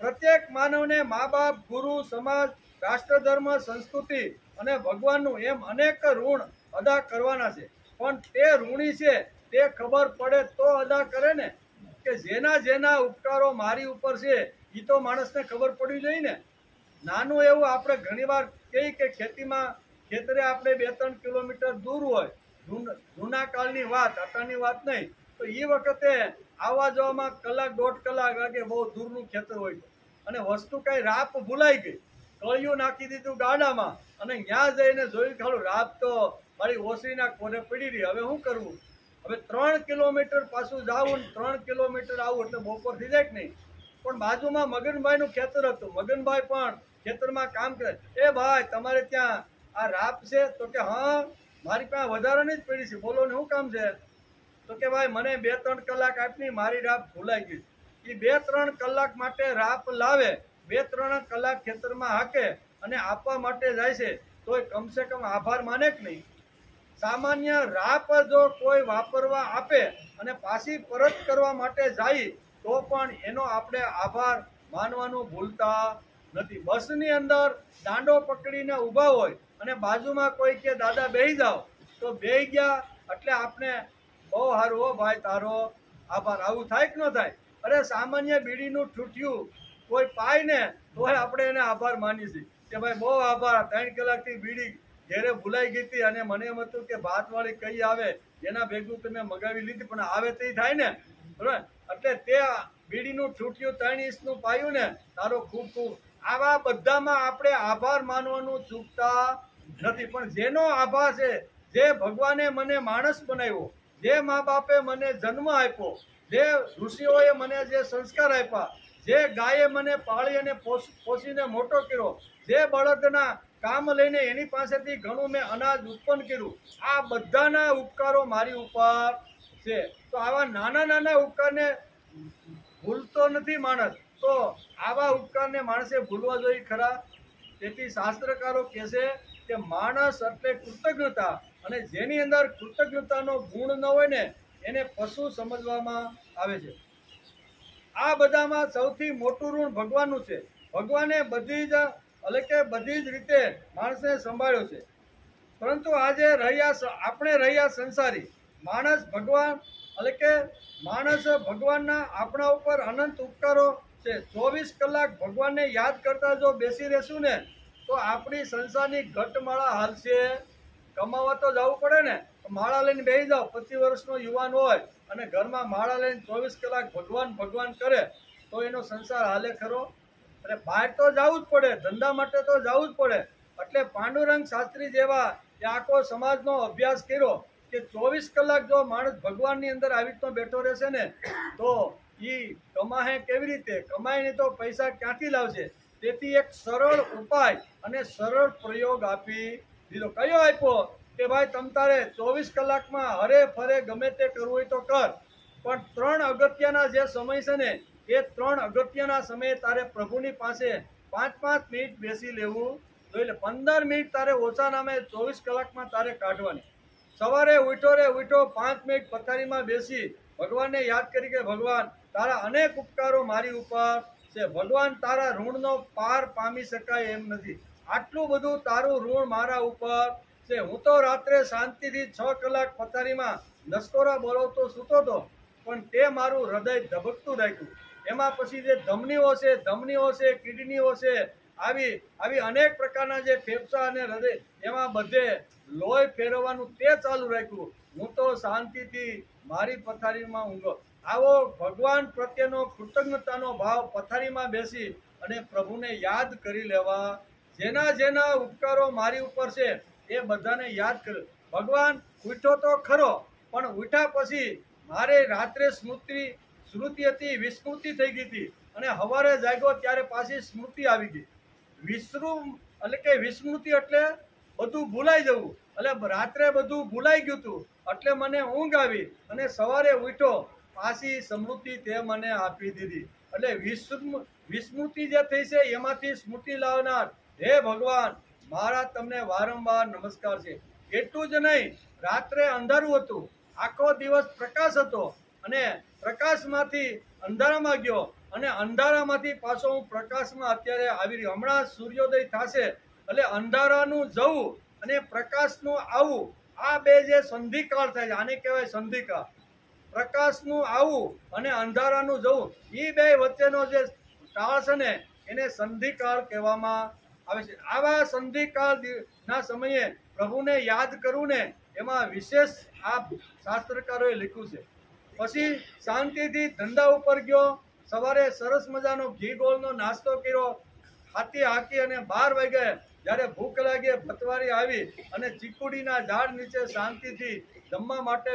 પ્રત્યેક માનવને મા બાપ, ગુરુ, સમાજ, રાષ્ટ્ર, ધર્મ, સંસ્કૃતિ અને ભગવાનનું એમ અનેક ઋણ અદા કરવાના છે. પણ તે ઋણી છે તે ખબર પડે તો અદા કરે ને, કે જેના જેના ઉપકારો મારી ઉપર છે એ તો માણસને ખબર પડવી જોઈએ ને. નાનું એવું આપણે ઘણીવાર કહીએ કે ખેતરે આપણે 2-3 કિલોમીટર દૂર હોય, જૂના કાળની વાત, અત્યારની વાત નહીં, તો એ વખતે આવવા જવામાં કલાક 1.5 કલાક લાગે, બહુ દૂરનું ખેતર હોય તો. અને વસ્તુ કઈ રાપ ભૂલાઈ ગઈ, કળિયું નાખી દીધું ગાડામાં, અને ત્યાં જઈને જોયું ખાલું રાપ તો મારી ઓસરીના કોને પડી રહી, હવે શું કરવું? હવે 3 કિલોમીટર પાછું જાવું ને 3 કિલોમીટર આવું એટલે બપોર થઈ જાય કે નહીં. પણ બાજુમાં મગનભાઈનું ખેતર હતું. મગનભાઈ પણ ખેતરમાં કામ કરે. એ ભાઈ, તમારે ત્યાં આ રાપ છે? તો કે હા, મારી પાસે વધારાની જ પડી છે. બોલો ને, શું કામ છે? તો કે ભાઈ, મને 2-3 કલાક આપની, મારી રાપ ભૂલાઈ ગઈ. એ 2-3 કલાક માટે રાપ લાવે, 2-3 કલાક ખેતરમાં હાકે અને આપવા માટે જાય છે, તો કમસે કમ આભાર માને કે નહીં? સામાન્ય રાપ જો કોઈ વાપરવા આપે અને પાછી પરત કરવા માટે જાય તો પણ એનો આપણે આભાર માનવાનું ભૂલતા નથી. બસની અંદર દાંડો પકડીને ઊભા હોય અને બાજુમાં કોઈ કે દાદા બેહી જાઓ, તો બેહી ગયા એટલે આપણે બહુ સારું હો ભાઈ, તારો આભાર. આવું થાય કે ન થાય? અરે સામાન્ય બીડીનું ઠૂઠિયું કોઈ પાય ને તોય આપણે એને આભાર માની છીએ કે ભાઈ બહુ આભાર, 3 કલાકથી બીડી ઘેરે ભૂલાઈ ગઈ હતી અને મને એમ હતું કે ભાતવાળી કઈ આવે એના ભેગું તમે મગાવી લીધી, પણ આવે તે થાય ને, બરાબર? એટલે તે બીડીનું ઠૂઠિયું 3 ઇંચનું પાયું ને, તારો ખૂબ ખૂબ. આવા બધામાં આપણે આભાર માનવાનું ચૂકતા નથી. પણ જેનો આભાર છે, જે ભગવાને મને માણસ બનાવ્યો, જે મા બાપે મને જન્મ આપ્યો, જે ઋષિઓએ મને જે સંસ્કાર આપ્યા, જે ગાયે મને પાળી અને પોષીને મોટો કર્યો, જે બળદના કામ લઈને એની પાસેથી ઘણું મેં અનાજ ઉત્પન્ન કર્યું, આ બધાના ઉપકારો મારી ઉપર છે. તો આવા નાના નાના ઉપકારને ભૂલતો નથી માણસ, તો આવા ઉપકારને માણસે ભૂલવા જોઈએ ખરા? તેથી શાસ્ત્રકારો કહે છે કે માણસ એટલે કૃતજ્ઞતા, અને જેની અંદર કૃતજ્ઞતાનો ગુણ ન હોય ને એને પશુ સમજવામાં આવે છે. આ બધામાં સૌથી મોટું ઋણ ભગવાનનું છે. ભગવાને બધી જ રીતે માણસને સંભાળ્યો છે. પરંતુ આજે આપણે રહ્યા સંસારી માણસ ભગવાનના આપણા ઉપર અનંત ઉપકારો છે. 24 કલાક ભગવાનને યાદ કરતા જો બેસી રહેશું ને તો આપણી સંસારની ઘટમાળા હાલશે. કમાવા તો જવું પડે ને, માળા લઈને બેસી જાઓ. 25 વર્ષનો યુવાન હોય અને ઘરમાં માળા લઈને 24 કલાક ભગવાન કરે તો એનો સંસાર હાલે ખરો? એટલે બહાર તો જવું જ પડે, ધંધા માટે તો જવું જ પડે. એટલે પાંડુરંગ શાસ્ત્રી જેવા એ આખો સમાજનો અભ્યાસ કર્યો કે 24 કલાક જો માણસ ભગવાનની અંદર આવી રીતનો બેઠો રહેશે ને તો એ કમાહે કેવી રીતે? કમાય નહીં તો પૈસા ક્યાંથી લાવશે? તેથી એક સરળ ઉપાય અને સરળ પ્રયોગ આપી દીધો. કયો આપ્યો? કે ભાઈ તમ તારે 24 કલાકમાં હરે ફરે ગમે તે કરવું હોય તો કર, પણ 3 અગત્યના જે સમય છે ને એ 3 અગત્યના સમયે તારે પ્રભુની પાસે 5-5 મિનિટ બેસી લેવું જોઈએ. 15 મિનિટ તારે ઓછા નામે 24 કલાકમાં તારે કાઢવાની. સવારે ઉઠો રે ઉઠો 5 મિનિટ પથારીમાં બેસી ભગવાનને યાદ કરી કે ભગવાન તારા અનેક ઉપકારો મારી ઉપર છે, ભગવાન તારા ઋણનો પાર પામી શકાય એમ નથી, આટલું બધું તારું ઋણ મારા ઉપર છે. હું તો રાત્રે શાંતિથી 6 કલાક પથારીમાં નસકોરા બોલાવતો સૂતો હતો, પણ તે મારું હૃદય ધબકતું રાખ્યું. એમાં પછી જે ધમનીઓ છે, કિડનીઓ છે, આવી અનેક પ્રકારના જે ફેફસા અને હૃદય, એમાં બધે લોહી ફેરવવાનું તે ચાલુ રાખ્યું. હું તો શાંતિથી મારી પથારીમાં ઊંઘો. આવો ભગવાન પ્રત્યેનો કૃતજ્ઞતાનો ભાવ પથારીમાં બેસી અને પ્રભુને યાદ કરી લેવા. જેના ઉપકારો મારી ઉપર છે એ બધાને યાદ કર્યો. ભગવાન ઉઠ્યો તો ખરો, પણ ઉઠ્યા પછી મારે રાત્રે સ્મૃતિ હતી, વિસ્મૃતિ થઈ ગઈ હતી, અને સવારે જાગ્યો ત્યારે પાછી સ્મૃતિ આવી ગઈ. વિસ્મૃતિ એટલે બધું ભૂલાઈ જવું, એટલે રાત્રે બધું ભૂલાઈ ગયું હતું, એટલે મને ઊંઘ આવી, અને સવારે ઉઠ્યો પાછી સ્મૃતિ તે મને આપી દીધી. એટલે વિસ્મૃતિ જે થઈ છે એમાંથી સ્મૃતિ લાવનાર હે ભગવાન, મારા તમને વારંવાર નમસ્કાર છે. એટલું જ નહીં, રાત્રે અંધારું હતું, આખો દિવસ પ્રકાશ હતો, અને પ્રકાશમાંથી અંધારામાં ગયો, અને અંધારામાંથી પાછો હું પ્રકાશમાં અત્યારે આવી રહ્યો. હમણાં સૂર્યોદય થશે, એટલે અંધારાનું જવું અને પ્રકાશનું આવવું, આ બે જે સંધિકાળ થાય છે, આને કહેવાય સંધિકાળ. પ્રકાશનું આવવું અને અંધારાનું જવું, એ બે વચ્ચેનો જે કાળ છે ને એને સંધિકાળ કહેવામાં આવે છે. આવા સંધિકાળના સમયે પ્રભુને યાદ કરવું ને, એમાં વિશેષ આ શાસ્ત્રકારોએ લખ્યું છે. પછી શાંતિથી ધંધા ઉપર ગયો, સવારે સરસ મજાનો ઘી ગોળનો નાસ્તો કર્યો, હાકી અને 12 વાગે જ્યારે ભૂખ લાગી, ભતવારી આવી અને ચીકુડીના ઝાડ નીચે શાંતિથી જમવા માટે.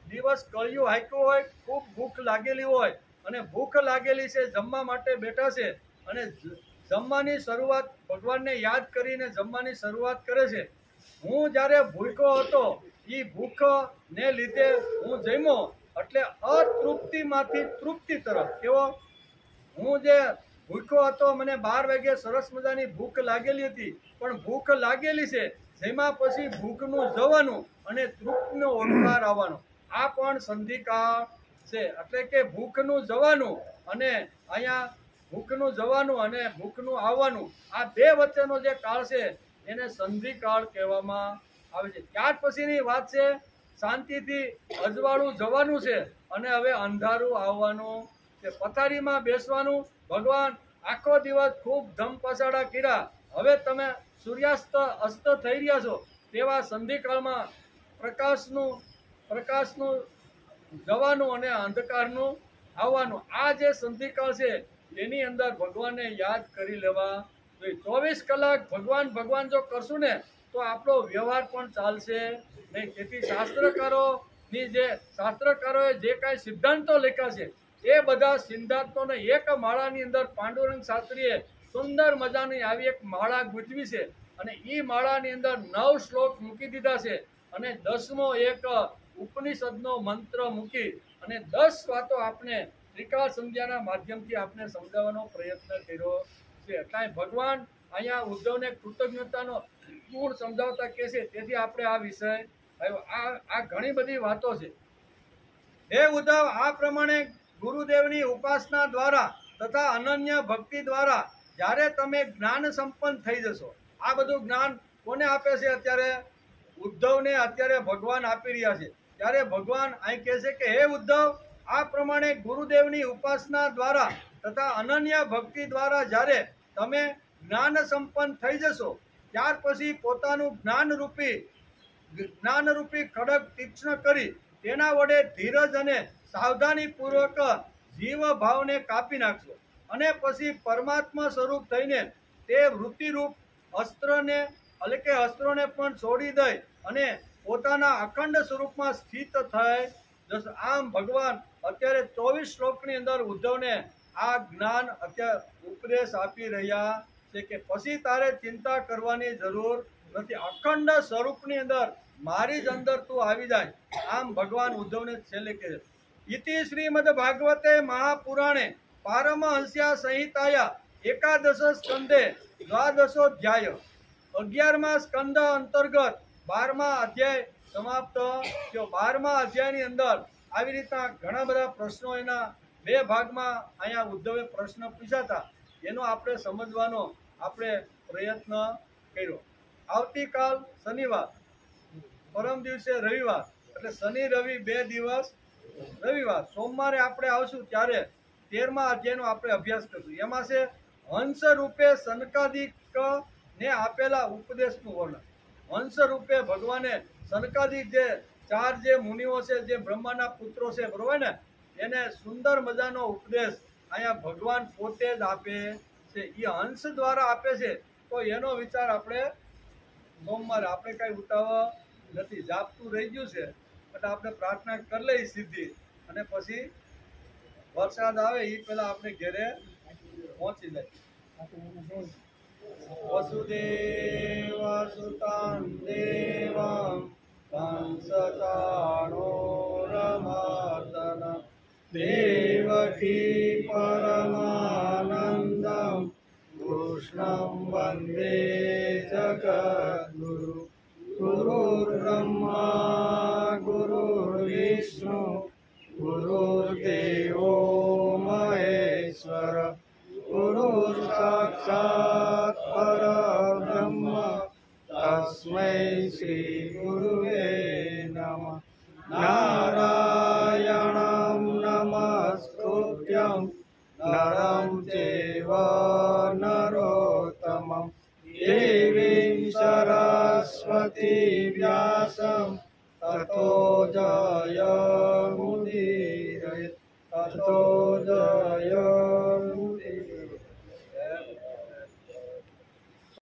દિવસ કળિયું હાક્યું હોય, ખૂબ ભૂખ લાગેલી હોય, અને ભૂખ લાગેલી છે, જમવા માટે બેઠા છે, અને જમવાની શરૂઆત ભગવાનને યાદ કરીને જમવાની શરૂઆત કરે છે. હું જ્યારે ભૂખ્યો હતો, એ ભૂખને લીધે હું જમ્યો, એટલે અતૃપ્તિમાંથી તૃપ્તિ તરફ. કેવો? હું જે ભૂખ્યો હતો, મને 12 વાગે સરસ મજાની ભૂખ લાગેલી હતી, પણ ભૂખ લાગેલી છે, જેમાં પછી ભૂખનું જવાનું અને તૃપ્તિનો ઓળખાર આવવાનો, આ પણ સંધિકાળ છે. એટલે કે ભૂખનું જવાનું અને અહીંયા ભૂખનું જવાનું અને ભૂખનું આવવાનું, આ બે વચ્ચેનો જે કાળ છે એને સંધિકાળ કહેવામાં આવે છે. ત્યાર પછીની વાત છે, શાંતિથી અજવાળું જવાનું છે અને હવે અંધારું આવવાનું છે. પથારીમાં બેસવાનું. ભગવાન આખો દિવસ ખૂબ ધમ પછાડા કર્યા, હવે તમે સૂર્યાસ્ત અસ્ત થઈ રહ્યા છો, તેવા સંધિકાળમાં પ્રકાશનું જવાનું અને અંધકારનું આવવાનું, આ જે સંધિકાળ છે એની અંદર ભગવાનને યાદ કરી લેવા જોઈએ. 24 કલાક ભગવાન જો કરશું ને તો આપણો વ્યવહાર પણ ચાલશે નહીં. તેથી શાસ્ત્રકારોએ જે કાંઈ સિદ્ધાંતો લખ્યા છે એ બધા સિદ્ધાંતોને એક માળાની અંદર પાંડુરંગ શાસ્ત્રીએ સુંદર મજાની આવી એક માળા ગૂંથવી છે, અને એ માળાની અંદર 9 શ્લોક મૂકી દીધા છે, અને 10મો એક ઉપનિષદનો મંત્ર મૂકી અને 10 વાતો આપણે ત્રિકાળ સંધ્યાના માધ્યમથી આપણે સમજાવવાનો પ્રયત્ન કર્યો છે. એટલે ભગવાન અહીંયા ઉદ્ધવને કૃતજ્ઞતાનો ગુણ સમજાવતા કહે છે, તેથી આપણે આ વિષય આ ઘણી બધી વાતો છે. હે ઉદ્ધવ, આ પ્રમાણે ગુરુદેવની ઉપાસના દ્વારા તથા અનન્ય ભક્તિ દ્વારા જ્યારે તમે જ્ઞાન સંપન્ન થઈ જશો. આ બધું જ્ઞાન કોને આપે છે? અત્યારે ઉદ્ધવને અત્યારે ભગવાન આપી રહ્યા છે. ત્યારે ભગવાન અહીં કહે છે કે હે ઉદ્ધવ, આ પ્રમાણે ગુરુદેવની ઉપાસના દ્વારા તથા અનન્ય ભક્તિ દ્વારા જ્યારે તમે જ્ઞાન સંપન્ન થઈ જશો, ત્યાર પછી પોતાનું જ્ઞાનરૂપી ખડગ તીક્ષ્ણ કરી તેના વડે ધીરજ અને સાવધાનીપૂર્વક જીવ ભાવને કાપી નાખશો, અને પછી પરમાત્મા સ્વરૂપ થઈને તે વૃત્તિરૂપ અસ્ત્રોને પણ છોડી દઈ અને પોતાના અખંડ સ્વરૂપમાં સ્થિત થઈ જશો. આમ ભગવાન અત્યારે 24 શ્લોકની અંદર ઉદ્ધવને આ જ્ઞાન અત્યારે ઉપદેશ આપી રહ્યા છે કે પછી તારે ચિંતા કરવાની જરૂર નથી, અખંડ સ્વરૂપની અંદર મારી જ અંદર તું આવી જાય. આમ ભગવાન ઉદ્ધવને છેલ્લે કહે છે. ઇતિ શ્રીમદ ભાગવતે મહાપુરાણે પારમહંસ્યા સંહિતાયા એકાદશ સ્કંદે દ્વાદશોધ્યાય. 11મા સ્કંદ અંતર્ગત 12મા અધ્યાય સમાપ્ત થયો. 12મા અધ્યાયની અંદર આવી રીતના ઘણા બધા પ્રશ્નો એના 2 ભાગમાં અહીંયા ઉદ્ધવે પ્રશ્ન પૂછ્યા હતા. એનો આપણે સમજવાનો આપણે પ્રયત્ન કર્યો. આવતીકાલ શનિવાર, પરમ દિવસે રવિવાર, એટલે શનિ રવિ 2 દિવસ રવિવાર. સોમવારે આપણે આવશું ત્યારે 13મા અધ્યાયનો આપણે અભ્યાસ કરશું. એમાં છે હંસ રૂપે સનકાદિક ને આપેલા ઉપદેશનું વર્ણન. હંસ રૂપે ભગવાને સનકાદિક જે 4 જે મુનિઓ છે, જે બ્રહ્માના પુત્રો છે, બરોબર ને, એને સુંદર મજાનો ઉપદેશ અહીંયા ભગવાન પોતે જ આપે છે. એ હંસ દ્વારા આપે છે. તો એનો વિચાર આપણે સોમવારે, આપણે કઈ ઉતાવળ નથી, જાપતું રહી ગયું છે એટલે આપણે પ્રાર્થના કરી લઈ સીધી, અને પછી વરસાદ આવે એ પહેલા આપણે ઘેરે પહોંચી જાય. વસુદેવસુતં દેવં કંસચાણૂરમર્દન દેવકી પરમાનંદં કૃષ્ણં વંદે જગદ્ગુરુ. ગુરુર્બ્રહ્મા ગુરુર્વિષ્ણુ ગુરુર્દેવો મહેશ્વર ગુરુર સાક્ષાત પરબ્રહ્મ તસ્મૈ શ્રી ગુરુવે નમઃ. નારાયણં નમસ્કૃત્યં નરં ચૈવ નરોત્તમં દેવીં સરસ્વતી વ્યાસં તતો જયમુદીરયેત. તતો જય